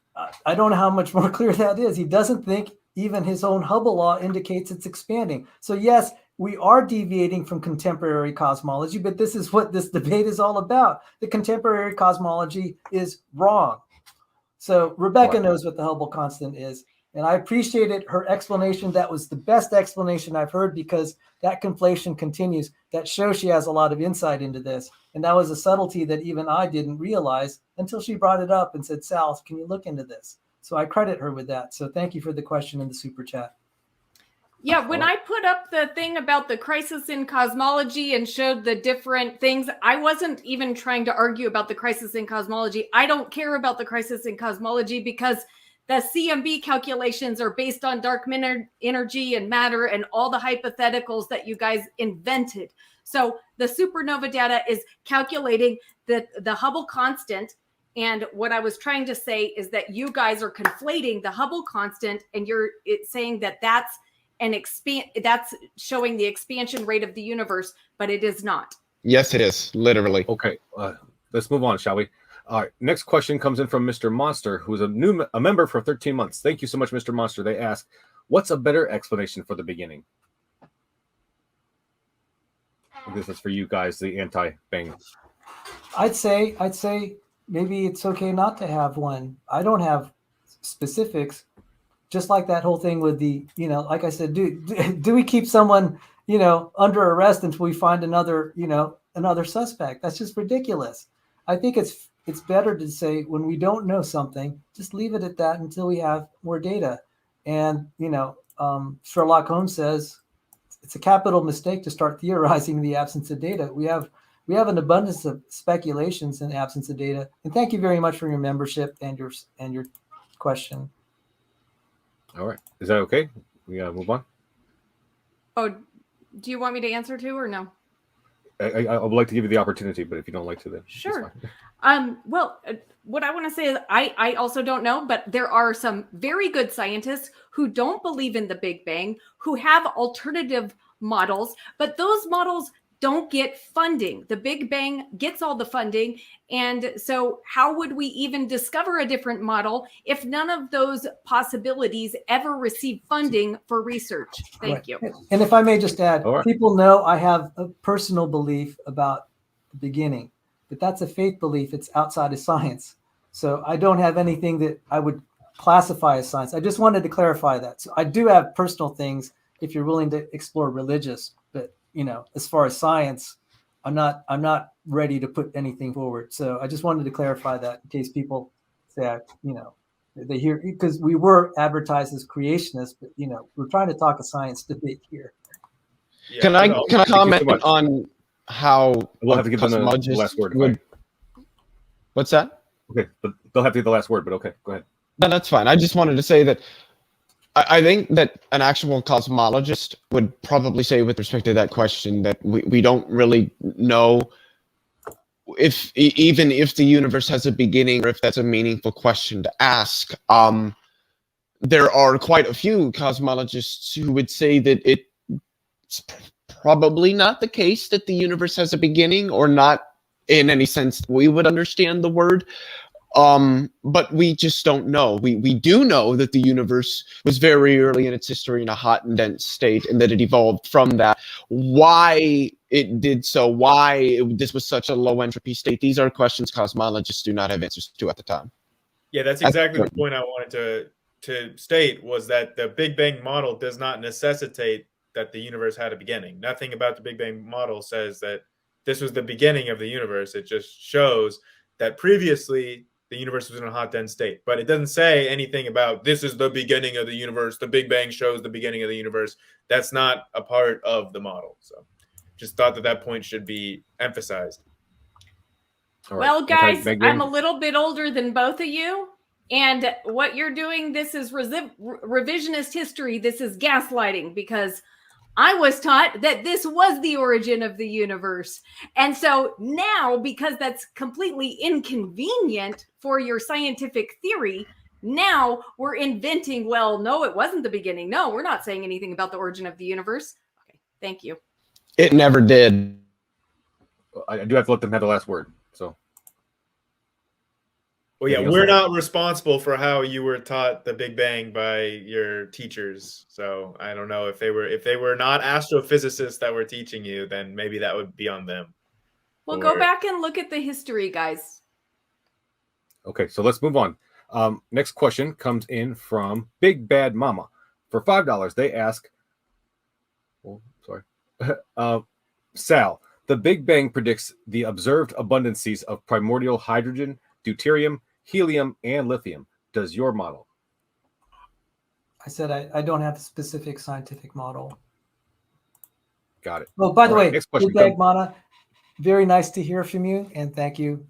I don't know how much more clear that is. He doesn't think even his own Hubble law indicates it's expanding. So yes, we are deviating from contemporary cosmology, but this is what this debate is all about. The contemporary cosmology is wrong. So Rebekah knows what the Hubble constant is. And I appreciated her explanation. That was the best explanation I've heard, because that conflation continues. That shows she has a lot of insight into this. And that was a subtlety that even I didn't realize until she brought it up and said, Sal, can you look into this? So I credit her with that. So thank you for the question in the super chat. Yeah, when I put up the thing about the crisis in cosmology and showed the different things, I wasn't even trying to argue about the crisis in cosmology. I don't care about the crisis in cosmology because the CMB calculations are based on dark energy and matter and all the hypotheticals that you guys invented. So the supernova data is calculating the Hubble constant. And what I was trying to say is that you guys are conflating the Hubble constant, and it's saying that that's showing the expansion rate of the universe, but it is not. Yes, it is, literally. Okay, let's move on, shall we? All right, next question comes in from Mr. Monster, who's a member for 13 months. Thank you so much, Mr. Monster. They ask, what's a better explanation for the beginning? This is for you guys, the anti-bang. I'd say maybe it's okay not to have one. I don't have specifics. Just like that whole thing with the, like I said, do we keep someone, under arrest until we find another suspect? That's just ridiculous. I think it's better to say when we don't know something, just leave it at that until we have more data. And, Sherlock Holmes says it's a capital mistake to start theorizing in the absence of data. We have an abundance of speculations in the absence of data. And thank you very much for your membership and your question. All right. Is that okay? We move on? Oh, do you want me to answer too or no? I would like to give you the opportunity, but if you don't like to, then sure. Well, what I want to say is I also don't know, but there are some very good scientists who don't believe in the Big Bang, who have alternative models, but those models don't get funding. The Big Bang gets all the funding. And so how would we even discover a different model if none of those possibilities ever receive funding for research? Thank you. And if I may just add, people know I have a personal belief about the beginning, but that's a faith belief. It's outside of science. So I don't have anything that I would classify as science. I just wanted to clarify that. So I do have personal things if you're willing to explore religious, but as far as science, I'm not ready to put anything forward. So I just wanted to clarify that in case people say, they hear, because we were advertised as creationists, but we're trying to talk a science debate here. Yeah, can I comment on how we'll have to give them the last word? What's that? Okay, but they'll have to get the last word, but okay, go ahead. No, that's fine. I just wanted to say that I think that an actual cosmologist would probably say with respect to that question that we don't really know even if the universe has a beginning or if that's a meaningful question to ask. There are quite a few cosmologists who would say that it's probably not the case that the universe has a beginning, or not in any sense we would understand the word. But we just don't know. We do know that the universe was very early in its history in a hot and dense state, and that it evolved from that. Why it did so, why this was such a low entropy state, these are questions cosmologists do not have answers to at the time. Yeah, that's exactly the point I wanted to state, was that the Big Bang model does not necessitate that the universe had a beginning. Nothing about the Big Bang model says that this was the beginning of the universe. It just shows that previously the universe was in a hot, dense state. But it doesn't say anything about this is the beginning of the universe. The Big Bang shows the beginning of the universe. That's not a part of the model. So just thought that point should be emphasized. Well, guys, I'm a little bit older than both of you. And what you're doing, this is revisionist history. This is gaslighting, because I was taught that this was the origin of the universe. And so now, because that's completely inconvenient for your scientific theory, now we're inventing, well, no, it wasn't the beginning. No, we're not saying anything about the origin of the universe. Okay, thank you. It never did. I do have to let them have the last word. So, Well, yeah, anything else we're to add? not responsible for how you were taught the Big Bang by your teachers. So I don't know if they were not astrophysicists that were teaching you, then maybe that would be on them. Well, go back and look at the history, guys. Okay, so let's move on. Next question comes in from Big Bad Mama. For $5, they ask, oh, sorry, Sal, the Big Bang predicts the observed abundances of primordial hydrogen, deuterium, helium, and lithium. Does your model? I said I don't have a specific scientific model. Got it. Oh, by the All right, way, next question Big Bag Mana, very nice to hear from you, and thank you.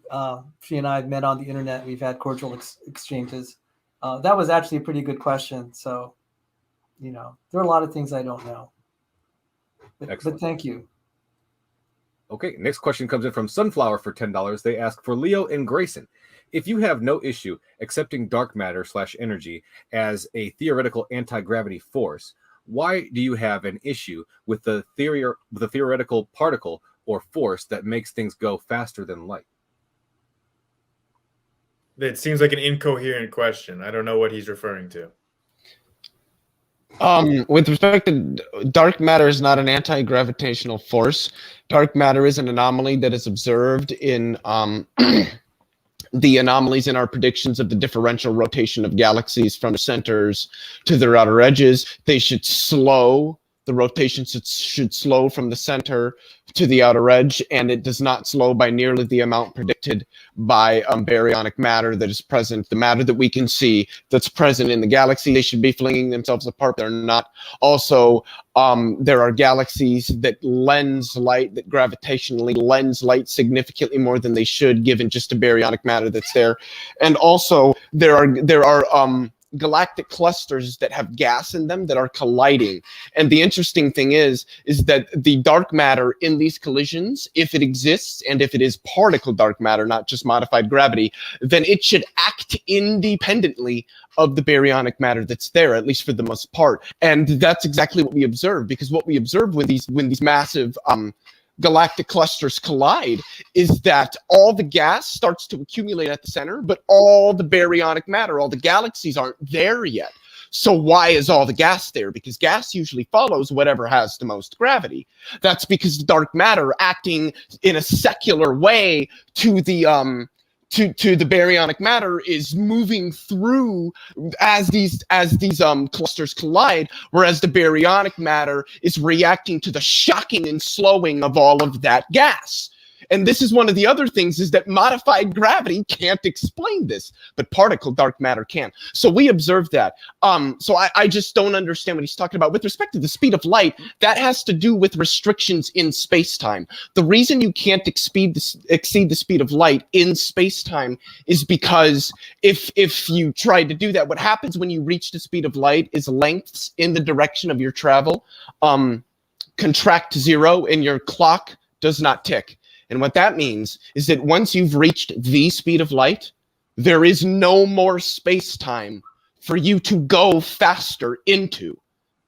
She and I have met on the internet. We've had cordial exchanges. That was actually a pretty good question. So, you know, there are a lot of things I don't know. But thank you. Okay, next question comes in from Sunflower for $10. They ask, for Leo and Grayson, if you have no issue accepting dark matter / energy as a theoretical anti-gravity force, why do you have an issue with the theoretical particle or force that makes things go faster than light? It seems like an incoherent question. I don't know what he's referring to. With respect to dark matter is not an anti-gravitational force. Dark matter is an anomaly that is observed in the anomalies in our predictions of the differential rotation of galaxies from the centers to their outer edges. They should slow. The rotation should slow from the center to the outer edge, and it does not slow by nearly the amount predicted by baryonic matter that is present, the matter that we can see that's present in the galaxy. They should be flinging themselves apart. They're not. Also, there are galaxies that lens light, that gravitationally lens light significantly more than they should, given just the baryonic matter that's there. And also, there are galactic clusters that have gas in them that are colliding. And the interesting thing is that the dark matter in these collisions, if it exists, and if it is particle dark matter, not just modified gravity, then it should act independently of the baryonic matter that's there, at least for the most part. And that's exactly what we observe, because what we observe when these massive galactic clusters collide is that all the gas starts to accumulate at the center, but all the baryonic matter, all the galaxies aren't there yet. So why is all the gas there? Because gas usually follows whatever has the most gravity. That's because the dark matter, acting in a secular way to the baryonic matter, is moving through as these clusters collide, whereas the baryonic matter is reacting to the shocking and slowing of all of that gas. And this is one of the other things, is that modified gravity can't explain this, but particle dark matter can. So we observed that. So I just don't understand what he's talking about. With respect to the speed of light, that has to do with restrictions in space-time. The reason you can't exceed the speed of light in space-time is because if you try to do that, what happens when you reach the speed of light is lengths in the direction of your travel contract to zero, and your clock does not tick. And what that means is that once you've reached the speed of light, there is no more space-time for you to go faster into.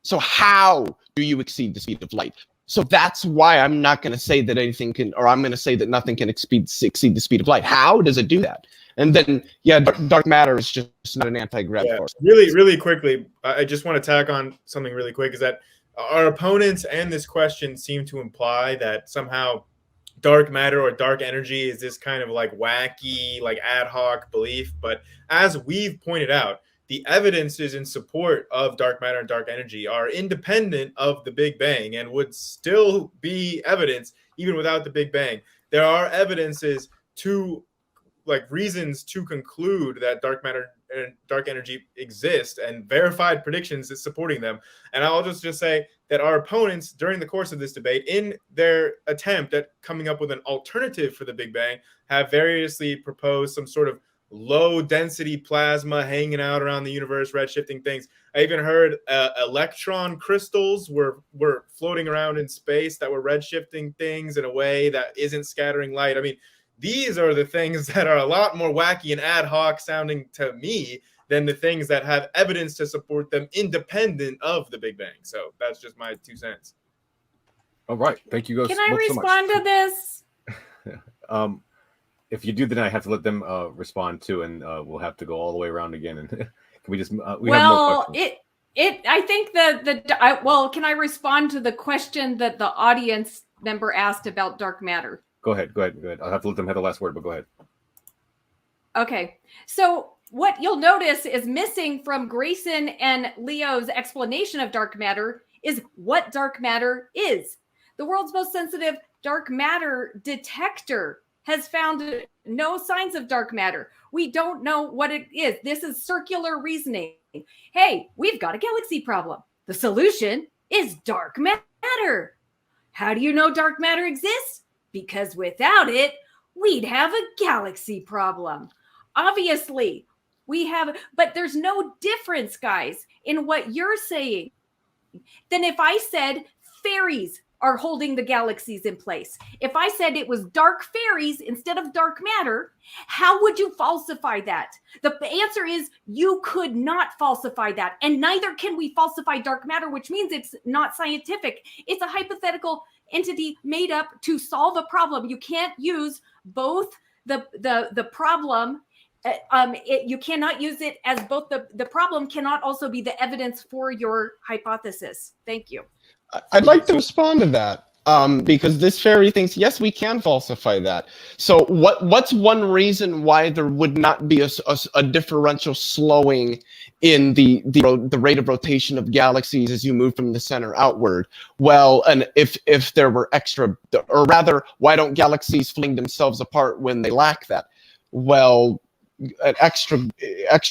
So how do you exceed the speed of light? So that's why I'm not going to say that anything can, or I'm going to say that nothing can exceed the speed of light. How does it do that? And then, yeah, dark matter is just not an anti-gravity force. Really, really quickly, I just want to tack on something really quick, is that our opponents and this question seem to imply that somehow dark matter or dark energy is this kind of like wacky, like ad hoc belief. But as we've pointed out, the evidences in support of dark matter and dark energy are independent of the Big Bang and would still be evidence even without the Big Bang. There are evidences to, like, reasons to conclude that dark matter and dark energy exist, and verified predictions is supporting them. And I'll just say that our opponents during the course of this debate, in their attempt at coming up with an alternative for the Big Bang, have variously proposed some sort of low density plasma hanging out around the universe, redshifting things. I even heard electron crystals were floating around in space that were redshifting things in a way that isn't scattering light. I mean, these are the things that are a lot more wacky and ad hoc sounding to me than the things that have evidence to support them independent of the Big Bang. So that's just my 2 cents. All right. Thank you guys. Can I respond to this? If you do, then I have to let them respond too, and we'll have to go all the way around again. And can we just? We have more questions. I think well, can I respond to the question that the audience member asked about dark matter? Go ahead. I'll have to let them have the last word, but go ahead. Okay. So what you'll notice is missing from Grayson and Leo's explanation of dark matter is what dark matter is. The world's most sensitive dark matter detector has found no signs of dark matter. We don't know what it is. This is circular reasoning. Hey, we've got a galaxy problem. The solution is dark matter. How do you know dark matter exists? Because without it, we'd have a galaxy problem. Obviously, but there's no difference, guys, in what you're saying than if I said fairies are holding the galaxies in place. If I said it was dark fairies instead of dark matter, how would you falsify that? The answer is you could not falsify that. And neither can we falsify dark matter, which means it's not scientific. It's a hypothetical entity made up to solve a problem. You can't use both the problem. You cannot use it as both the problem cannot also be the evidence for your hypothesis. Thank you. I'd like to respond to that because this fairy thinks, yes, we can falsify that. So what's one reason why there would not be a differential slowing in the rate of rotation of galaxies as you move from the center outward? Well, and if there were extra, or rather, why don't galaxies fling themselves apart when they lack that? Well, an extra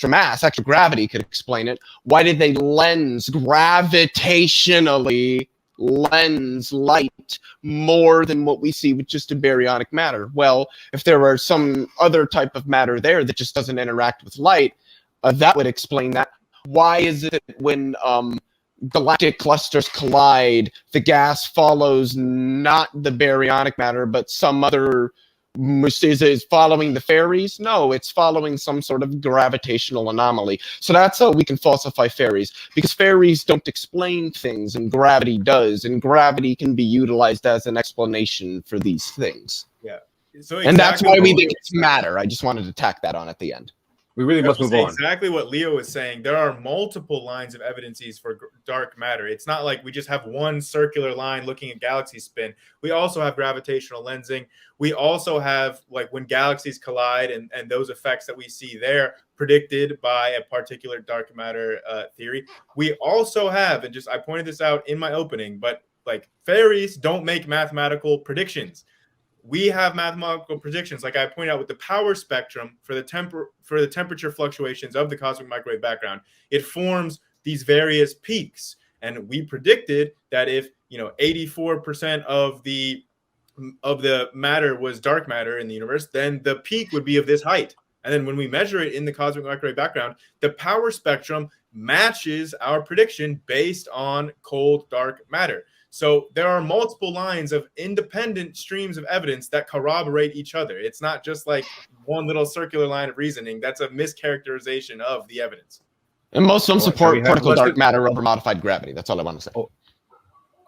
mass, extra gravity could explain it. Why did they gravitationally lens light more than what we see with just a baryonic matter? Well, if there were some other type of matter there that just doesn't interact with light, that would explain that. Why is it when galactic clusters collide, the gas follows not the baryonic matter, but some other is following the fairies? No, it's following some sort of gravitational anomaly. So that's how we can falsify fairies, because fairies don't explain things and gravity does, and gravity can be utilized as an explanation for these things. Yeah. So and that's why we think it's matter. I just wanted to tack that on at the end. We really must move on. Exactly what Leo is saying. There are multiple lines of evidences for dark matter. It's not like we just have one circular line looking at galaxy spin. We also have gravitational lensing. We also have, like, when galaxies collide and those effects that we see there predicted by a particular dark matter theory. We also have, and just I pointed this out in my opening, but like fairies don't make mathematical predictions. We have mathematical predictions, like I pointed out with the power spectrum for the temperature fluctuations of the cosmic microwave background. It forms these various peaks, and we predicted that if 84% of the matter was dark matter in the universe, then the peak would be of this height. And then when we measure it in the cosmic microwave background, the power spectrum matches our prediction based on cold dark matter. So there are multiple lines of independent streams of evidence that corroborate each other. It's not just like one little circular line of reasoning. That's a mischaracterization of the evidence. And most of them support particle dark matter over modified gravity. That's all I want to say. Oh.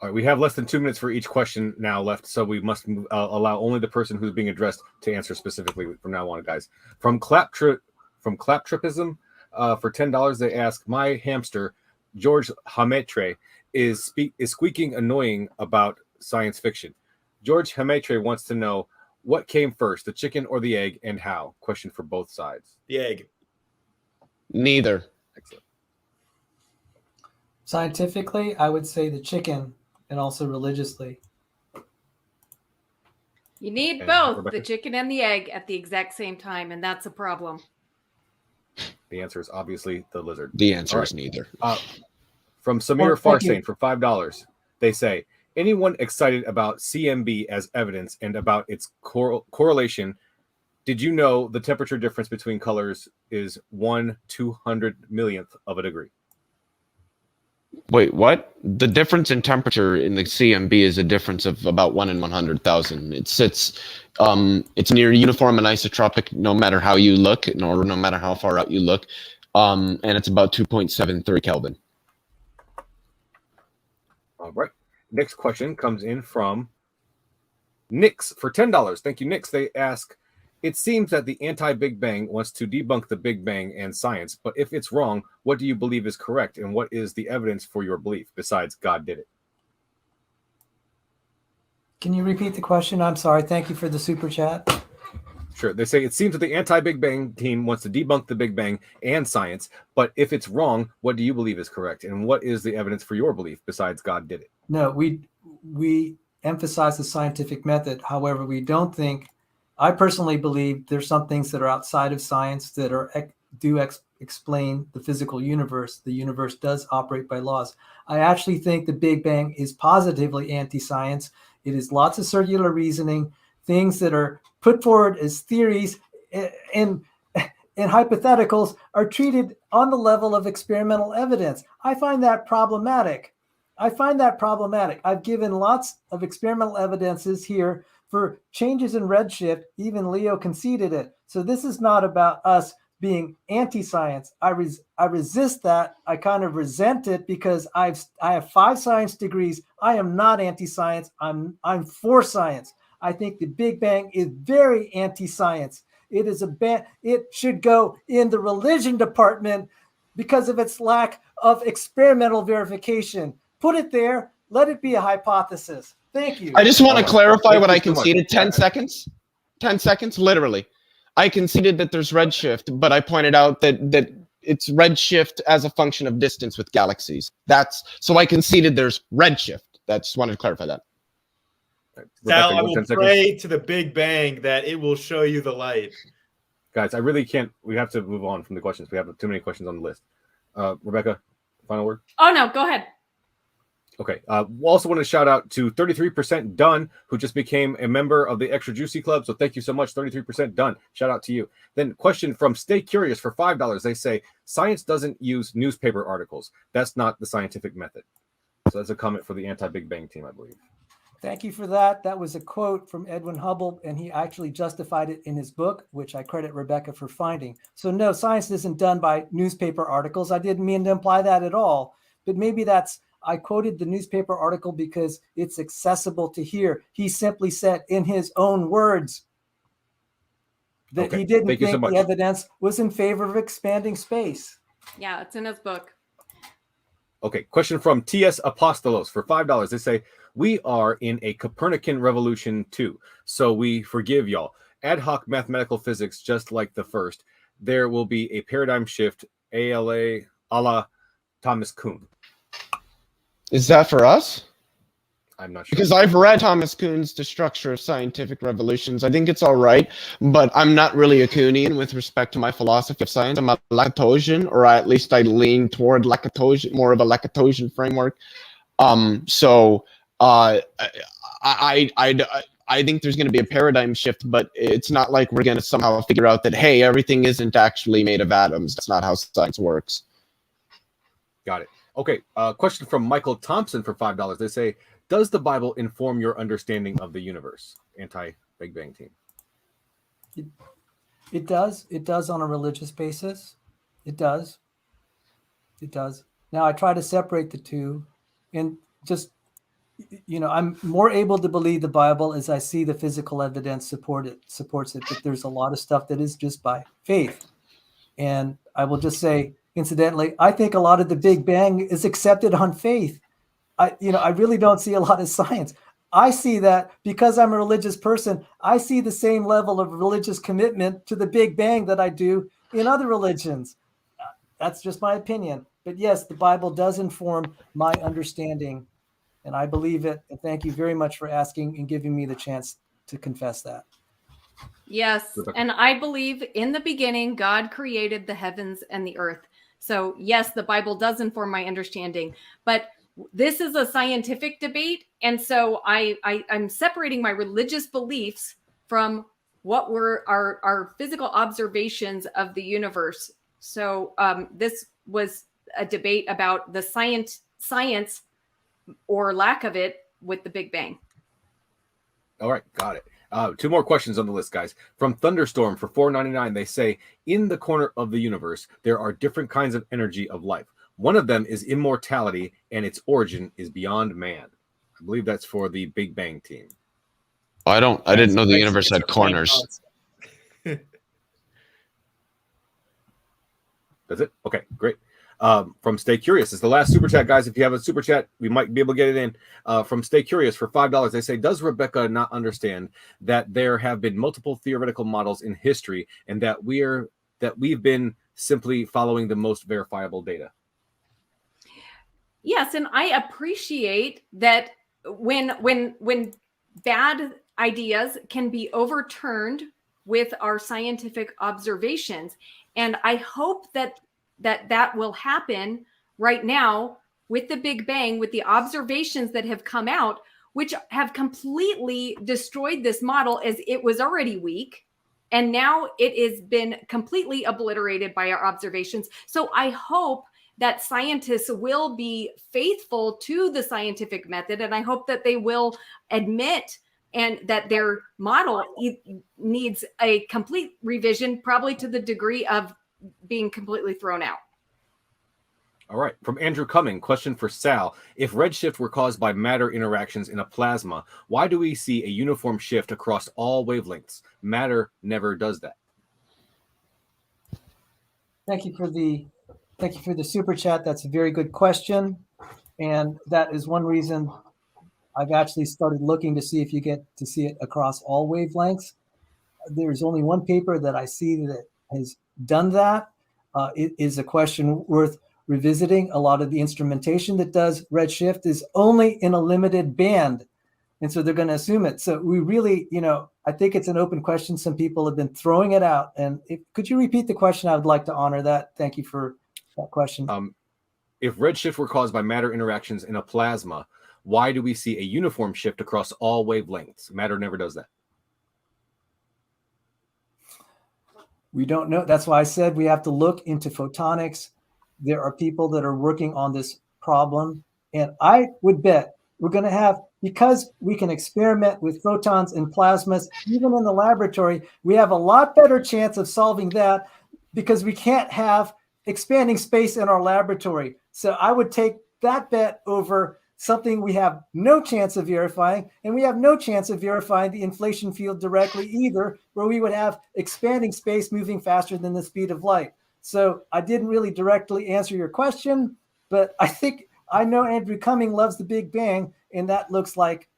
All right, we have less than 2 minutes for each question now left, so we must allow only the person who's being addressed to answer specifically from now on, guys. From Claptripism, for $10, they ask, my hamster, George Hametre, is squeaking annoying about science fiction. George Hametre wants to know, what came first, the chicken or the egg, and how? Question for both sides. The egg. Neither. Excellent. Scientifically, I would say the chicken, and also religiously. You need both, the chicken and the egg, at the exact same time, and that's a problem. The answer is obviously the lizard. The answer is neither. From Samir Farsain for $5, they say, anyone excited about CMB as evidence and about its correlation Did you know the temperature difference between colors is 1/200 millionth of a degree? Wait, what? The difference in temperature in the CMB is a difference of about 1 in 100,000. It's near uniform and isotropic no matter how you look, or no matter how far out you look, and it's about 2.73 Kelvin. All right. Next question comes in from Nix for $10. Thank you, Nix. They ask, it seems that the anti-Big Bang wants to debunk the Big Bang and science, but if it's wrong, what do you believe is correct, and what is the evidence for your belief besides God did it? Can you repeat the question? I'm sorry. Thank you for the super chat. Sure. They say it seems that the anti-Big Bang team wants to debunk the Big Bang and science, but if it's wrong, what do you believe is correct, and what is the evidence for your belief besides God did it? No, we emphasize the scientific method. However, we don't think. I personally believe there's some things that are outside of science that explain the physical universe. The universe does operate by laws. I actually think the Big Bang is positively anti-science. It is lots of circular reasoning, things that are put forward as theories and hypotheticals are treated on the level of experimental evidence. I find that problematic. I've given lots of experimental evidences here for changes in redshift. Even Leo conceded it. So this is not about us being anti-science. I resist that. I kind of resent it because I have 5 science degrees. I am not anti-science. I'm for science. I think the Big Bang is very anti-science. It should go in the religion department because of its lack of experimental verification. Put it there. Let it be a hypothesis. Thank you. I just want to clarify Thank what you I so much. conceded. 10 seconds. 10 seconds, literally. I conceded that there's redshift, but I pointed out that it's redshift as a function of distance with galaxies. So I conceded there's redshift. I just wanted to clarify that. Sal, Rebekah, I you will have 10 pray seconds? to the Big Bang that it will show you the light. Guys, I really can't. We have to move on from the questions. We have too many questions on the list. Rebekah, final word? Oh, no, go ahead. Okay. We also want to shout out to 33% Done, who just became a member of the Extra Juicy Club. So thank you so much, 33% Done. Shout out to you. Then question from Stay Curious for $5. They say, science doesn't use newspaper articles. That's not the scientific method. So that's a comment for the anti-Big Bang team, I believe. Thank you for that. That was a quote from Edwin Hubble, and he actually justified it in his book, which I credit Rebekah for finding. So no, science isn't done by newspaper articles. I didn't mean to imply that at all. But maybe I quoted the newspaper article because it's accessible to hear. He simply said in his own words that he didn't think the evidence was in favor of expanding space. Yeah, it's in his book. Okay, question from T.S. Apostolos for $5. They say, we are in a Copernican revolution too, so we forgive y'all. Ad hoc mathematical physics, just like the first. There will be a paradigm shift, a la Thomas Kuhn. Is that for us? I'm not sure. Because I've read Thomas Kuhn's The Structure of Scientific Revolutions. I think it's all right, but I'm not really a Kuhnian with respect to my philosophy of science. I'm a Lacatosian, or at least I lean toward Lacatosian, more of a Lacatosian framework. I think there's going to be a paradigm shift, but it's not like we're going to somehow figure out that, hey, everything isn't actually made of atoms. That's not how science works. Got it. Okay, question from Michael Thompson for $5. They say, does the Bible inform your understanding of the universe? Anti-Big Bang team. It does. It does on a religious basis. It does. It does. Now, I try to separate the two and just, I'm more able to believe the Bible as I see the physical evidence supports it, but there's a lot of stuff that is just by faith. And I will just say, incidentally, I think a lot of the Big Bang is accepted on faith. I really don't see a lot of science. I see that because I'm a religious person, I see the same level of religious commitment to the Big Bang that I do in other religions. That's just my opinion. But yes, the Bible does inform my understanding, and I believe it. And thank you very much for asking and giving me the chance to confess that. Yes, and I believe in the beginning, God created the heavens and the earth. So yes, the Bible does inform my understanding, but this is a scientific debate. And so I'm separating my religious beliefs from what were our physical observations of the universe. So this was a debate about the science or lack of it with the Big Bang. All right, got it. Two more questions on the list, guys. From Thunderstorm for $4.99, they say, in the corner of the universe, there are different kinds of energy of life. One of them is immortality, and its origin is beyond man. I believe that's for the Big Bang team. I didn't know the universe had corners. That's it? Okay, great. From Stay Curious, it's the last super chat, guys. If you have a super chat, we might be able to get it in. From Stay Curious for $5, they say, does Rebekah not understand that there have been multiple theoretical models in history and that we've been simply following the most verifiable data? Yes, and I appreciate that when bad ideas can be overturned with our scientific observations, and I hope that will happen right now with the Big Bang, with the observations that have come out, which have completely destroyed this model as it was already weak. And now it has been completely obliterated by our observations. So I hope that scientists will be faithful to the scientific method. And I hope that they will admit and that their model needs a complete revision, probably to the degree of being completely thrown out. All right. From Andrew Cumming, question for Sal. If redshift were caused by matter interactions in a plasma, why do we see a uniform shift across all wavelengths? Matter never does that. Thank you for the super chat. That's a very good question. And that is one reason I've actually started looking to see if you get to see it across all wavelengths. There's only one paper that I see that has done that. It is a question worth revisiting. A lot of the instrumentation that does redshift is only in a limited band. And so they're going to assume it. So we really, I think it's an open question. Some people have been throwing it out. And could you repeat the question? I would like to honor that. Thank you for that question. If redshift were caused by matter interactions in a plasma, why do we see a uniform shift across all wavelengths? Matter never does that. We don't know. That's why I said we have to look into photonics. There are people that are working on this problem. And I would bet we're going to have, because we can experiment with photons and plasmas, even in the laboratory, we have a lot better chance of solving that because we can't have expanding space in our laboratory. So I would take that bet over something we have no chance of verifying, and we have no chance of verifying the inflation field directly either, where we would have expanding space moving faster than the speed of light. So I didn't really directly answer your question, but I know Andrew Cumming loves the Big Bang, and that looks like,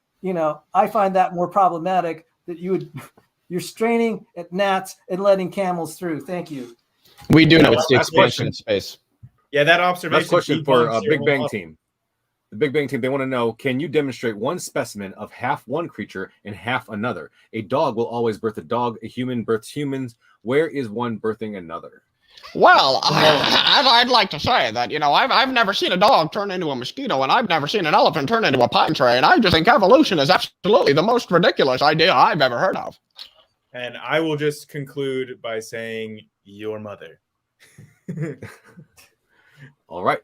I find that more problematic, that you're straining at gnats and letting camels through. Thank you. We do know it's the expansion in space. Yeah, that observation. Last question for Big Bang team. The Big Bang team, they want to know, can you demonstrate one specimen of half one creature and half another? A dog will always birth a dog. A human births humans. Where is one birthing another? Well, I'd like to say that, I've never seen a dog turn into a mosquito, and I've never seen an elephant turn into a pine tree, and I just think evolution is absolutely the most ridiculous idea I've ever heard of. And I will just conclude by saying, your mother. All right.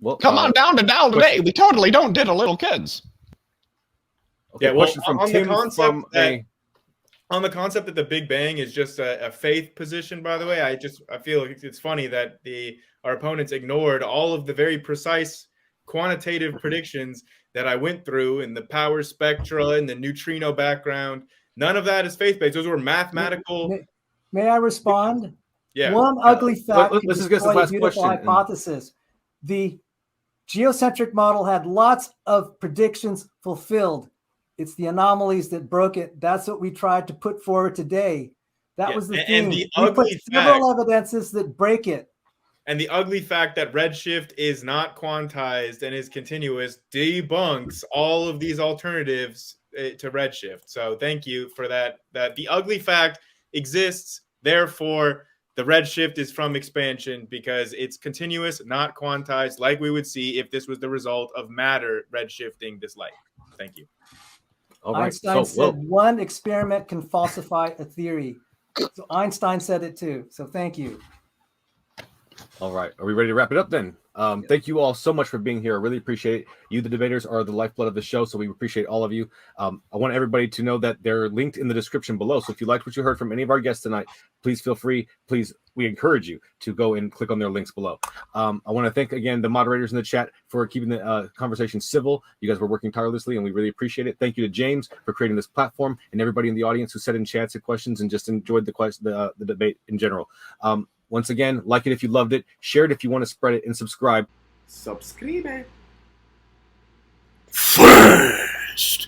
Well, come on down to Dow today. We totally don't diddle little kids. Okay, yeah, well, question from on Tim on the concept that the Big Bang is just a faith position, by the way, I feel it's funny that our opponents ignored all of the very precise quantitative predictions that I went through in the power spectra and the neutrino background. None of that is faith-based. Those were mathematical. May I respond? Yeah. One ugly fact. Let's just get this last question. Hypothesis. The geocentric model had lots of predictions fulfilled. It's the anomalies that broke it. That's what we tried to put forward today. That was the thing. And the we ugly put several evidences that break it. And the ugly fact that redshift is not quantized and is continuous debunks all of these alternatives to redshift. So thank you for that. That the ugly fact exists. Therefore, the redshift is from expansion because it's continuous, not quantized, like we would see if this was the result of matter redshifting this light. Thank you. All right. Einstein said one experiment can falsify a theory. So Einstein said it too. So thank you. All right. Are we ready to wrap it up then? Thank you all so much for being here. I really appreciate it. You, the debaters, are the lifeblood of the show, so we appreciate all of you. I want everybody to know that they're linked in the description below. So if you liked what you heard from any of our guests tonight, please feel free. Please, we encourage you to go and click on their links below. I want to thank, again, the moderators in the chat for keeping the conversation civil. You guys were working tirelessly, and we really appreciate it. Thank you to James for creating this platform, and everybody in the audience who sent in chats and questions and just enjoyed the debate in general. Once again, like it if you loved it, share it if you want to spread it, and subscribe. Subscribe. First.